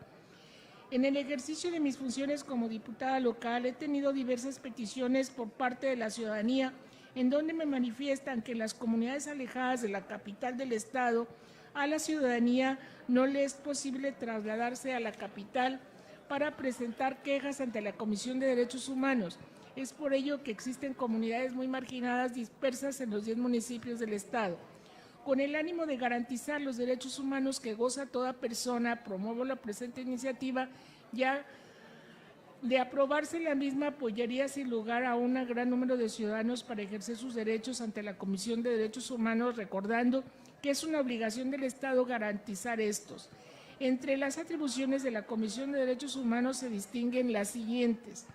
En el ejercicio de mis funciones como diputada local, he tenido diversas peticiones por parte de la ciudadanía, en donde me manifiestan que en las comunidades alejadas de la capital del Estado, a la ciudadanía no le es posible trasladarse a la capital para presentar quejas ante la Comisión de Derechos Humanos. Es por ello que existen comunidades muy marginadas dispersas en los 10 municipios del Estado. Con el ánimo de garantizar los derechos humanos que goza toda persona, promuevo la presente iniciativa. Ya de aprobarse la misma, apoyaría sin lugar a un gran número de ciudadanos para ejercer sus derechos ante la Comisión de Derechos Humanos, recordando que es una obligación del Estado garantizar estos. Entre las atribuciones de la Comisión de Derechos Humanos se distinguen las siguientes: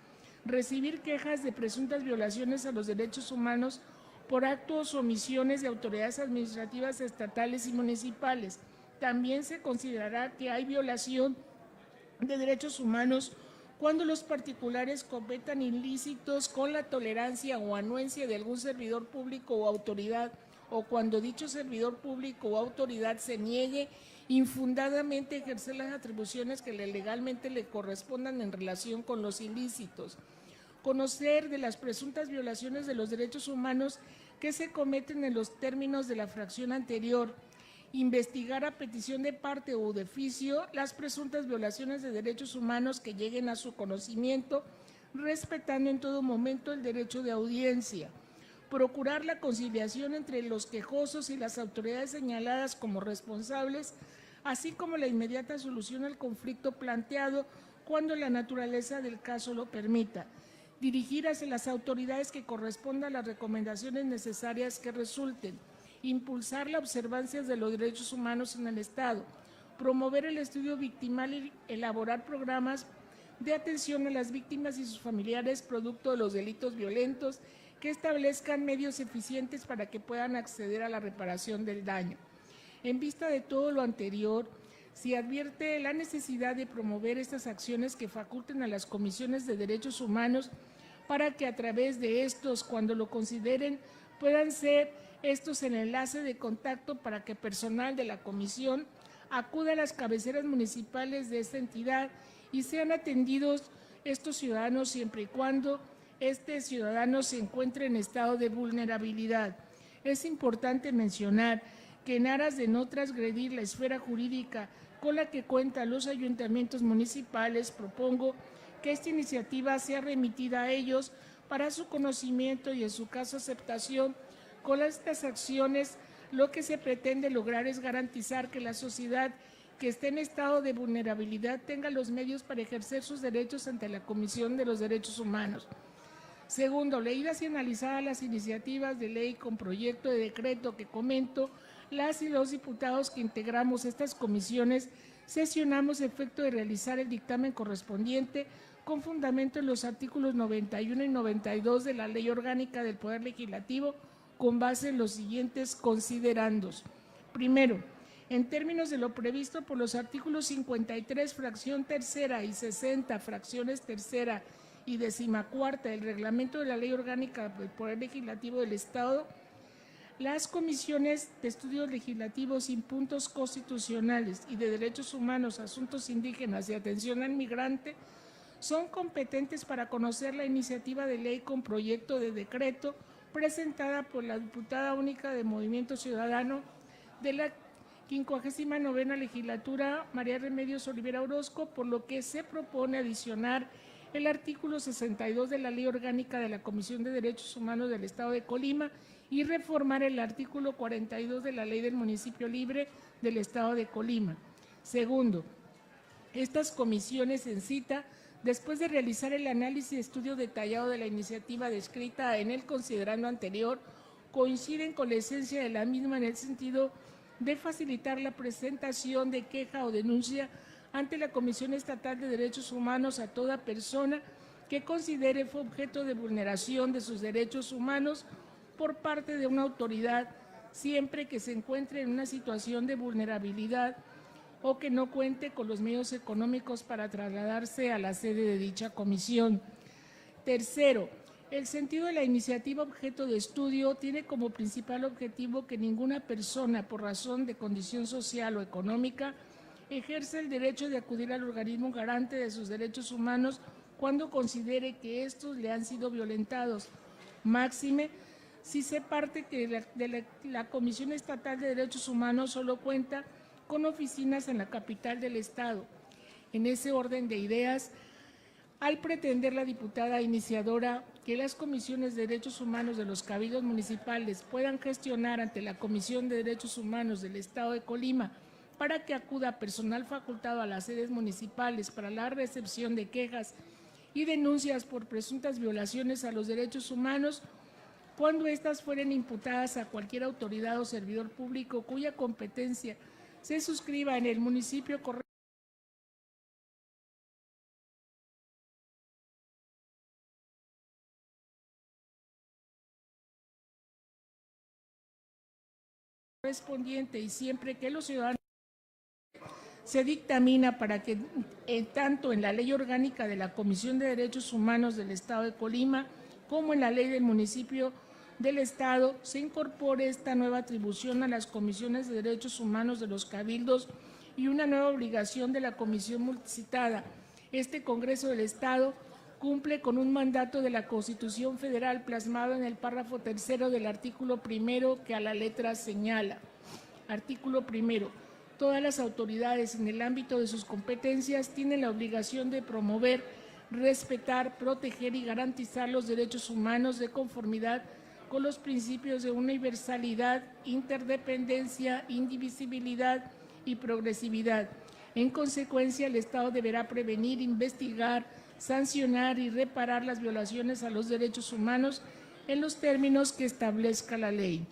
recibir quejas de presuntas violaciones a los derechos humanos por actos o omisiones de autoridades administrativas estatales y municipales. También se considerará que hay violación de derechos humanos cuando los particulares cometan ilícitos con la tolerancia o anuencia de algún servidor público o autoridad, o cuando dicho servidor público o autoridad se niegue infundadamente a ejercer las atribuciones que legalmente le correspondan en relación con los ilícitos. Conocer de las presuntas violaciones de los derechos humanos que se cometen en los términos de la fracción anterior. Investigar a petición de parte o de oficio las presuntas violaciones de derechos humanos que lleguen a su conocimiento, respetando en todo momento el derecho de audiencia. Procurar la conciliación entre los quejosos y las autoridades señaladas como responsables, así como la inmediata solución al conflicto planteado cuando la naturaleza del caso lo permita. Dirigir hacia las autoridades que correspondan las recomendaciones necesarias que resulten. Impulsar la observancia de los derechos humanos en el Estado. Promover el estudio victimal y elaborar programas de atención a las víctimas y sus familiares producto de los delitos violentos que establezcan medios eficientes para que puedan acceder a la reparación del daño. En vista de todo lo anterior, se advierte la necesidad de promover estas acciones que faculten a las comisiones de derechos humanos para que a través de estos, cuando lo consideren, puedan ser estos el enlace de contacto para que personal de la comisión acuda a las cabeceras municipales de esta entidad y sean atendidos estos ciudadanos siempre y cuando este ciudadano se encuentre en estado de vulnerabilidad. Es importante mencionar que en aras de no transgredir la esfera jurídica con la que cuentan los ayuntamientos municipales, propongo que esta iniciativa sea remitida a ellos para su conocimiento y en su caso aceptación. Con estas acciones lo que se pretende lograr es garantizar que la sociedad que esté en estado de vulnerabilidad tenga los medios para ejercer sus derechos ante la Comisión de los Derechos Humanos. Segundo, leídas y analizadas las iniciativas de ley con proyecto de decreto que comento, las y los diputados que integramos estas comisiones sesionamos efecto de realizar el dictamen correspondiente con fundamento en los artículos 91 y 92 de la Ley Orgánica del Poder Legislativo, con base en los siguientes considerandos. Primero, en términos de lo previsto por los artículos 53, fracción tercera y 60, fracciones tercera y 14ª del Reglamento de la Ley Orgánica del Poder Legislativo del Estado, las comisiones de estudios legislativos y puntos constitucionales y de derechos humanos, asuntos indígenas y atención al migrante son competentes para conocer la iniciativa de ley con proyecto de decreto presentada por la diputada única de Movimiento Ciudadano de la 59ª legislatura, María Remedios Olivera Orozco, por lo que se propone adicionar el artículo 62 de la Ley Orgánica de la Comisión de Derechos Humanos del Estado de Colima y reformar el artículo 42 de la Ley del Municipio Libre del Estado de Colima. Segundo, estas comisiones en cita, después de realizar el análisis y estudio detallado de la iniciativa descrita en el considerando anterior, coinciden con la esencia de la misma en el sentido de facilitar la presentación de queja o denuncia ante la Comisión Estatal de Derechos Humanos a toda persona que considere fue objeto de vulneración de sus derechos humanos por parte de una autoridad, siempre que se encuentre en una situación de vulnerabilidad o que no cuente con los medios económicos para trasladarse a la sede de dicha comisión. Tercero, el sentido de la iniciativa objeto de estudio tiene como principal objetivo que ninguna persona, por razón de condición social o económica, ejerce el derecho de acudir al organismo garante de sus derechos humanos cuando considere que estos le han sido violentados. Máxime, si se parte que la Comisión Estatal de Derechos Humanos solo cuenta con oficinas en la capital del Estado. En ese orden de ideas, al pretender la diputada iniciadora que las comisiones de derechos humanos de los cabildos municipales puedan gestionar ante la Comisión de Derechos Humanos del Estado de Colima para que acuda personal facultado a las sedes municipales para la recepción de quejas y denuncias por presuntas violaciones a los derechos humanos, cuando éstas fueren imputadas a cualquier autoridad o servidor público cuya competencia se suscriba en el municipio correspondiente y siempre que los ciudadanos se dictamina para que tanto en la Ley Orgánica de la Comisión de Derechos Humanos del Estado de Colima como en la Ley del Municipio del Estado se incorpore esta nueva atribución a las comisiones de derechos humanos de los cabildos y una nueva obligación de la comisión multicitada. Este Congreso del Estado cumple con un mandato de la Constitución Federal plasmado en el párrafo tercero del artículo primero que a la letra señala. Artículo primero. Todas las autoridades en el ámbito de sus competencias tienen la obligación de promover, respetar, proteger y garantizar los derechos humanos de conformidad con los principios de universalidad, interdependencia, indivisibilidad y progresividad. En consecuencia, el Estado deberá prevenir, investigar, sancionar y reparar las violaciones a los derechos humanos en los términos que establezca la ley.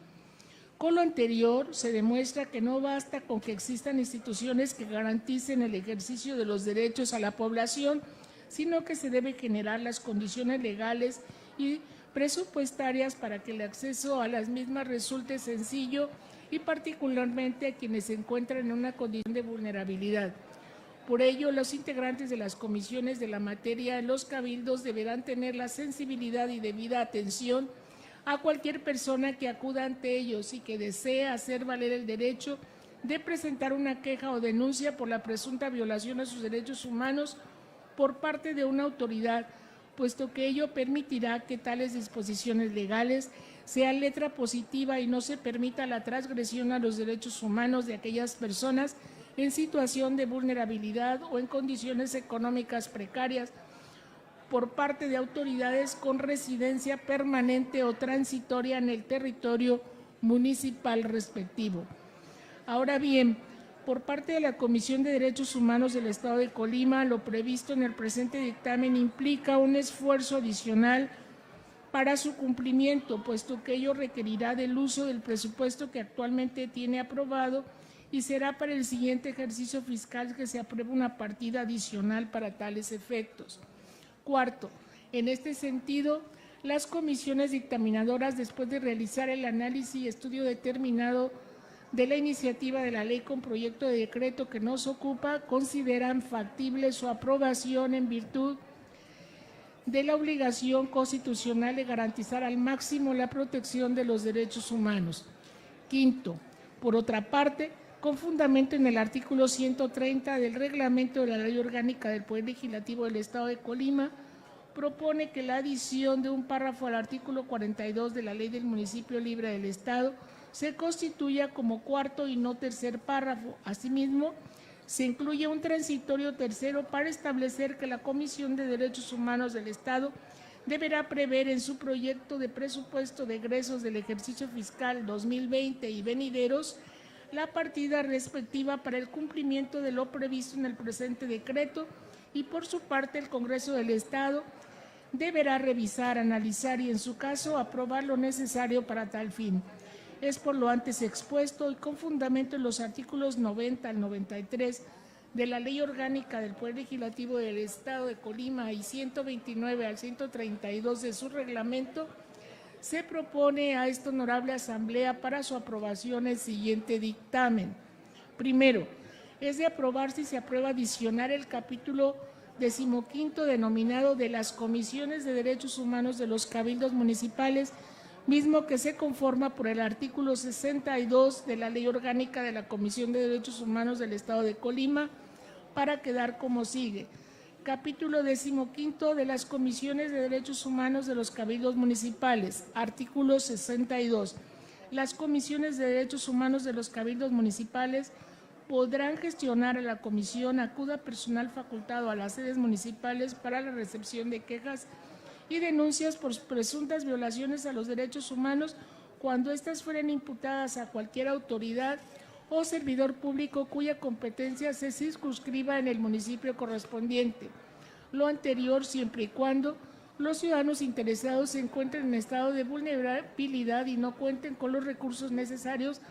Con lo anterior, se demuestra que no basta con que existan instituciones que garanticen el ejercicio de los derechos a la población, sino que se debe generar las condiciones legales y presupuestarias para que el acceso a las mismas resulte sencillo y particularmente a quienes se encuentran en una condición de vulnerabilidad. Por ello, los integrantes de las comisiones de la materia en los cabildos deberán tener la sensibilidad y debida atención a cualquier persona que acuda ante ellos y que desee hacer valer el derecho de presentar una queja o denuncia por la presunta violación a sus derechos humanos por parte de una autoridad, puesto que ello permitirá que tales disposiciones legales sean letra positiva y no se permita la transgresión a los derechos humanos de aquellas personas en situación de vulnerabilidad o en condiciones económicas precarias por parte de autoridades con residencia permanente o transitoria en el territorio municipal respectivo. Ahora bien, por parte de la Comisión de Derechos Humanos del Estado de Colima, lo previsto en el presente dictamen implica un esfuerzo adicional para su cumplimiento, puesto que ello requerirá del uso del presupuesto que actualmente tiene aprobado y será para el siguiente ejercicio fiscal que se apruebe una partida adicional para tales efectos. Cuarto, en este sentido, las comisiones dictaminadoras, después de realizar el análisis y estudio determinado de la iniciativa de la ley con proyecto de decreto que nos ocupa, consideran factible su aprobación en virtud de la obligación constitucional de garantizar al máximo la protección de los derechos humanos. Quinto, por otra parte, con fundamento en el artículo 130 del reglamento de la Ley Orgánica del Poder Legislativo del Estado de Colima, propone que la adición de un párrafo al artículo 42 de la Ley del Municipio Libre del Estado se constituya como cuarto y no tercer párrafo. Asimismo, se incluye un transitorio tercero para establecer que la Comisión de Derechos Humanos del Estado deberá prever en su proyecto de presupuesto de egresos del ejercicio fiscal 2020 y venideros la partida respectiva para el cumplimiento de lo previsto en el presente decreto, y por su parte el Congreso del Estado deberá revisar, analizar y en su caso aprobar lo necesario para tal fin. Es por lo antes expuesto y con fundamento en los artículos 90 al 93 de la Ley Orgánica del Poder Legislativo del Estado de Colima y 129 al 132 de su reglamento, se propone a esta honorable Asamblea para su aprobación el siguiente dictamen. Primero, es de aprobar si se aprueba adicionar el capítulo 15 denominado de las Comisiones de Derechos Humanos de los Cabildos Municipales, mismo que se conforma por el artículo 62 de la Ley Orgánica de la Comisión de Derechos Humanos del Estado de Colima, para quedar como sigue. Capítulo 15 de las Comisiones de Derechos Humanos de los Cabildos Municipales. Artículo 62. Las Comisiones de Derechos Humanos de los Cabildos Municipales podrán gestionar a la comisión acuda personal facultado a las sedes municipales para la recepción de quejas y denuncias por presuntas violaciones a los derechos humanos cuando éstas fueren imputadas a cualquier autoridad o servidor público cuya competencia se circunscriba en el municipio correspondiente. Lo anterior siempre y cuando los ciudadanos interesados se encuentren en estado de vulnerabilidad y no cuenten con los recursos necesarios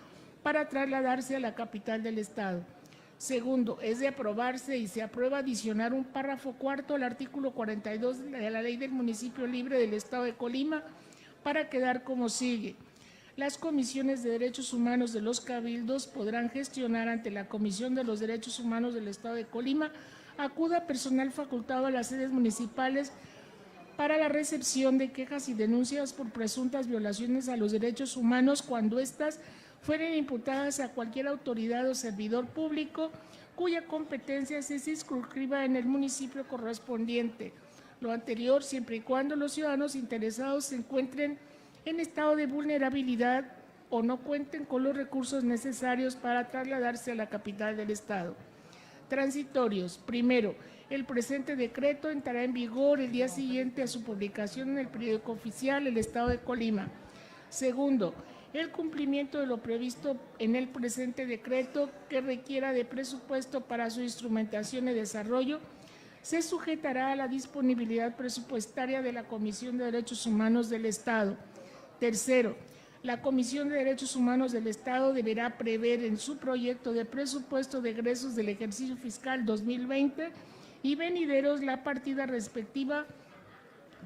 para trasladarse a la capital del Estado. Segundo, es de aprobarse y se aprueba adicionar un párrafo cuarto al artículo 42 de la Ley del Municipio Libre del Estado de Colima para quedar como sigue. Las comisiones de derechos humanos de los cabildos podrán gestionar ante la Comisión de los Derechos Humanos del Estado de Colima acuda personal facultado a las sedes municipales para la recepción de quejas y denuncias por presuntas violaciones a los derechos humanos cuando éstas fueren imputadas a cualquier autoridad o servidor público cuya competencia se circunscriba en el municipio correspondiente. Lo anterior siempre y cuando los ciudadanos interesados se encuentren en estado de vulnerabilidad o no cuenten con los recursos necesarios para trasladarse a la capital del Estado. Transitorios. Primero, el presente decreto entrará en vigor el día siguiente a su publicación en el periódico oficial El Estado de Colima. Segundo, el cumplimiento de lo previsto en el presente decreto que requiera de presupuesto para su instrumentación y desarrollo se sujetará a la disponibilidad presupuestaria de la Comisión de Derechos Humanos del Estado. Tercero, la Comisión de Derechos Humanos del Estado deberá prever en su proyecto de presupuesto de egresos del ejercicio fiscal 2020 y venideros la partida respectiva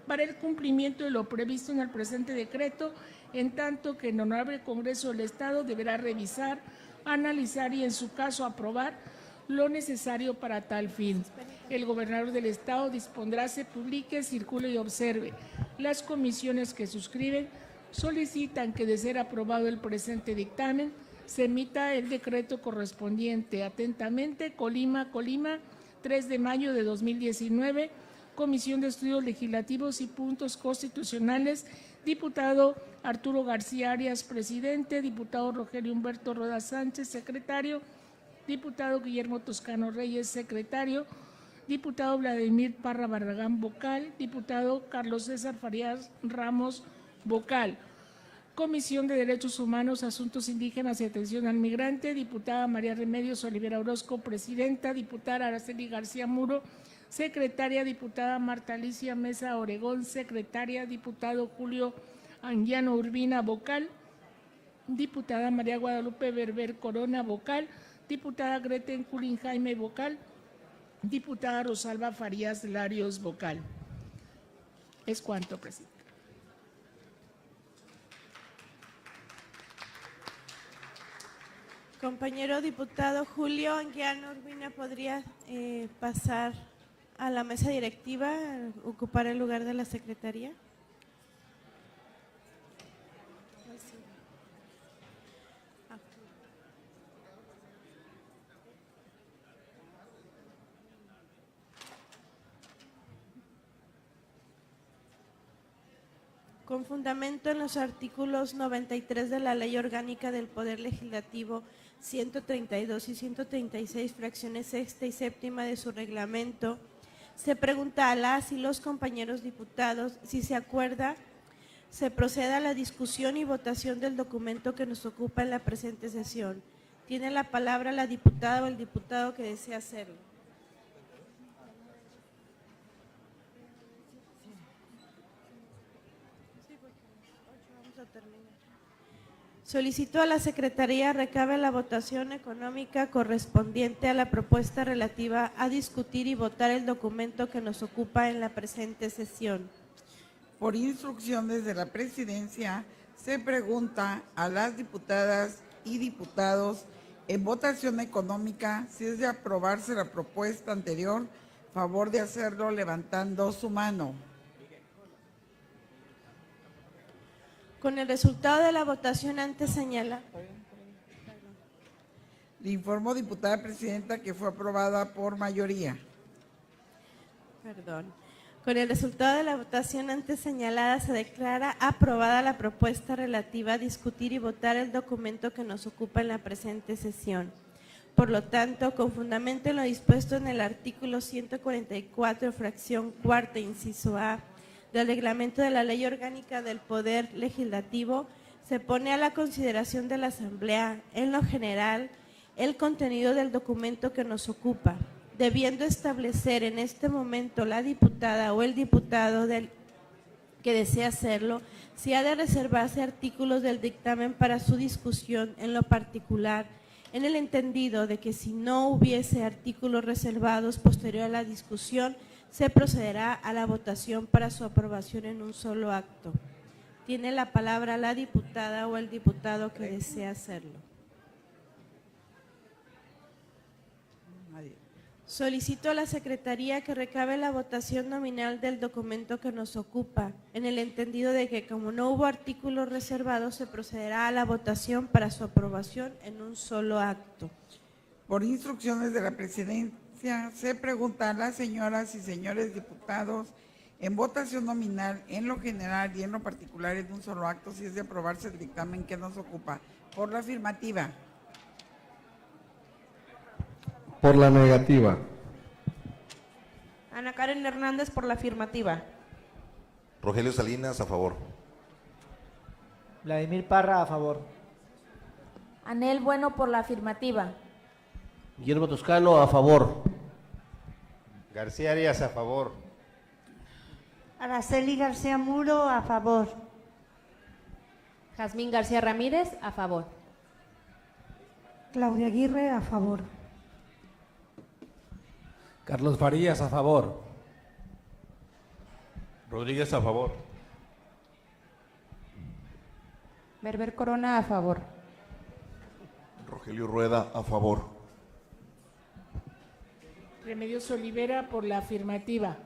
para el cumplimiento de lo previsto en el presente decreto, en tanto que el Honorable Congreso del Estado deberá revisar, analizar y en su caso aprobar lo necesario para tal fin. El gobernador del Estado dispondrá, se publique, circule y observe. Las comisiones que suscriben solicitan que, de ser aprobado el presente dictamen, se emita el decreto correspondiente. Atentamente, Colima, 3 de mayo de 2019, Comisión de Estudios Legislativos y Puntos Constitucionales, diputado Arturo García Arias, presidente, diputado Rogelio Humberto Rueda Sánchez, secretario, diputado Guillermo Toscano Reyes, secretario, diputado Vladimir Parra Barragán, vocal, diputado Carlos César Farías Ramos, vocal. Comisión de Derechos Humanos, Asuntos Indígenas y Atención al Migrante, diputada María Remedios Olivera Orozco, presidenta, diputada Araceli García Muro, secretaria, diputada Marta Alicia Mesa Oregón, secretaria, diputado Julio Anguiano Urbina, vocal, diputada María Guadalupe Berber Corona, vocal, diputada Greten Culín Jaime, vocal, diputada Rosalba Farías Larios, vocal. Es cuanto, presidente. Compañero diputado Julio Anguiano Urbina, ¿podría pasar a la mesa directiva, ocupar el lugar de la secretaría? Con fundamento en los artículos 93 de la Ley Orgánica del Poder Legislativo, 132 y 136, fracciones sexta y séptima de su reglamento, se pregunta a las y los compañeros diputados si se acuerda, se proceda a la discusión y votación del documento que nos ocupa en la presente sesión. Tiene la palabra la diputada o el diputado que desea hacerlo. Solicito a la Secretaría recabe la votación económica correspondiente a la propuesta relativa a discutir y votar el documento que nos ocupa en la presente sesión. Por instrucciones de la Presidencia, se pregunta a las diputadas y diputados en votación económica si es de aprobarse la propuesta anterior, favor de hacerlo levantando su mano. Con el resultado de la votación antes señalada. Le informo, diputada presidenta, que fue aprobada por mayoría. Con el resultado de la votación antes señalada se declara aprobada la propuesta relativa a discutir y votar el documento que nos ocupa en la presente sesión. Por lo tanto, con fundamento en lo dispuesto en el artículo 144, fracción cuarta, inciso A, del reglamento de la Ley Orgánica del Poder Legislativo, se pone a la consideración de la Asamblea, en lo general, el contenido del documento que nos ocupa, debiendo establecer en este momento la diputada o el diputado que desea hacerlo, si ha de reservarse artículos del dictamen para su discusión en lo particular, en el entendido de que si no hubiese artículos reservados posterior a la discusión, se procederá a la votación para su aprobación en un solo acto. Tiene la palabra la diputada o el diputado que desea hacerlo. Solicito a la Secretaría que recabe la votación nominal del documento que nos ocupa, en el entendido de que como no hubo artículos reservados, se procederá a la votación para su aprobación en un solo acto. Por instrucciones de la Presidencia, se pregunta a las señoras y señores diputados en votación nominal, en lo general y en lo particular en un solo acto, si es de aprobarse el dictamen que nos ocupa. Por la afirmativa. Por la negativa. Ana Karen Hernández, por la afirmativa. Rogelio Salinas, a favor. Vladimir Parra, a favor. Anel Bueno, por la afirmativa. Guillermo Toscano, a favor. García Arias, a favor. Araceli García Muro, a favor. Jazmín García Ramírez, a favor. Claudia Aguirre, a favor. Carlos Farías, a favor. Rodríguez, a favor. Berber Corona, a favor. Rogelio Rueda, a favor. Remedios Olivera, por la afirmativa.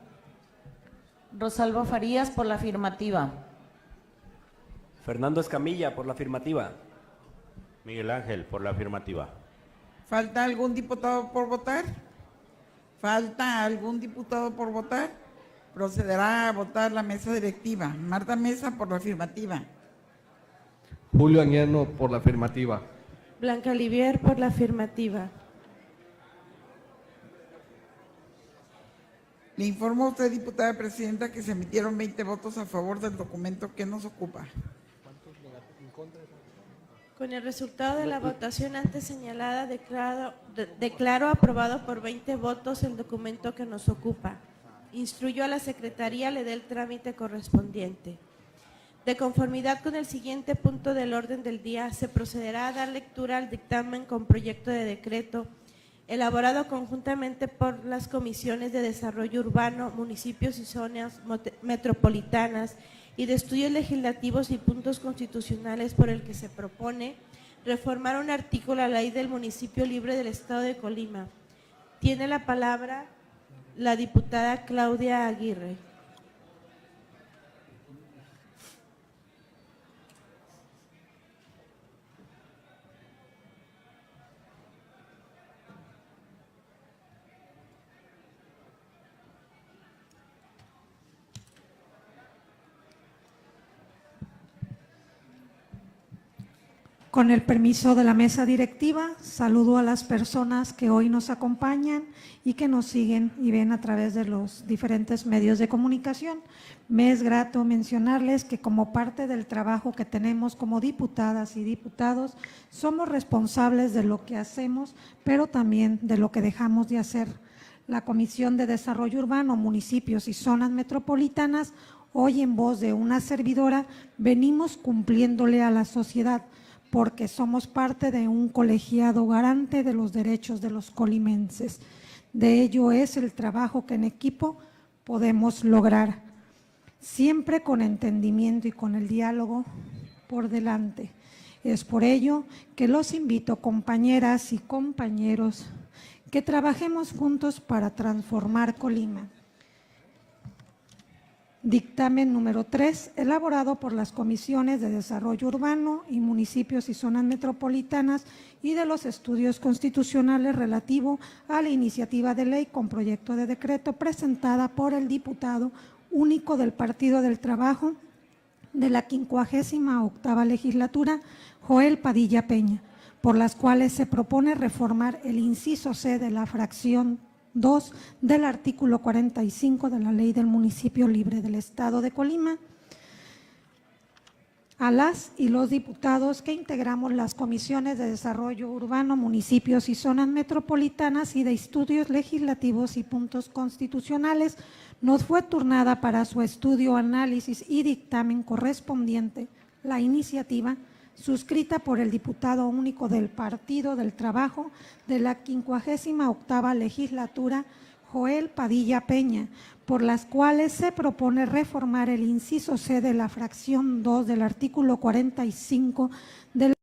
Rosalba Farías, por la afirmativa. Fernando Escamilla, por la afirmativa. Miguel Ángel, por la afirmativa. ¿Falta algún diputado por votar? ¿Falta algún diputado por votar? Procederá a votar la mesa directiva. Marta Mesa, por la afirmativa. Julio Anguiano, por la afirmativa. Blanca Olivier, por la afirmativa. Le informo a usted, diputada presidenta, que se emitieron 20 votos a favor del documento que nos ocupa. Con el resultado de la votación antes señalada, declaro aprobado por 20 votos el documento que nos ocupa. Instruyo a la Secretaría le dé el trámite correspondiente. De conformidad con el siguiente punto del orden del día, se procederá a dar lectura al dictamen con proyecto de decreto elaborado conjuntamente por las comisiones de Desarrollo Urbano, Municipios y Zonas Metropolitanas y de Estudios Legislativos y Puntos Constitucionales, por el que se propone reformar un artículo a la Ley del Municipio Libre del Estado de Colima. Tiene la palabra la diputada Claudia Aguirre. Con el permiso de la mesa directiva, saludo a las personas que hoy nos acompañan y que nos siguen y ven a través de los diferentes medios de comunicación. Me es grato mencionarles que como parte del trabajo que tenemos como diputadas y diputados, somos responsables de lo que hacemos, pero también de lo que dejamos de hacer. La Comisión de Desarrollo Urbano, Municipios y Zonas Metropolitanas, hoy en voz de una servidora, venimos cumpliéndole a la sociedad, porque somos parte de un colegiado garante de los derechos de los colimenses. De ello es el trabajo que en equipo podemos lograr, siempre con entendimiento y con el diálogo por delante. Es por ello que los invito, compañeras y compañeros, que trabajemos juntos para transformar Colima. Dictamen número 3, elaborado por las Comisiones de Desarrollo Urbano y Municipios y Zonas Metropolitanas y de los Estudios Constitucionales relativo a la iniciativa de ley con proyecto de decreto presentada por el diputado único del Partido del Trabajo de la 58ª legislatura, Joel Padilla Peña, por las cuales se propone reformar el inciso C de la fracción 2 del artículo 45 de la Ley del Municipio Libre del Estado de Colima. A las y los diputados que integramos las comisiones de Desarrollo Urbano, Municipios y Zonas Metropolitanas y de Estudios Legislativos y Puntos Constitucionales, nos fue turnada para su estudio, análisis y dictamen correspondiente la iniciativa suscrita por el diputado único del Partido del Trabajo de la 58ª legislatura, Joel Padilla Peña, por las cuales se propone reformar el inciso C de la fracción 2 del artículo 45 de la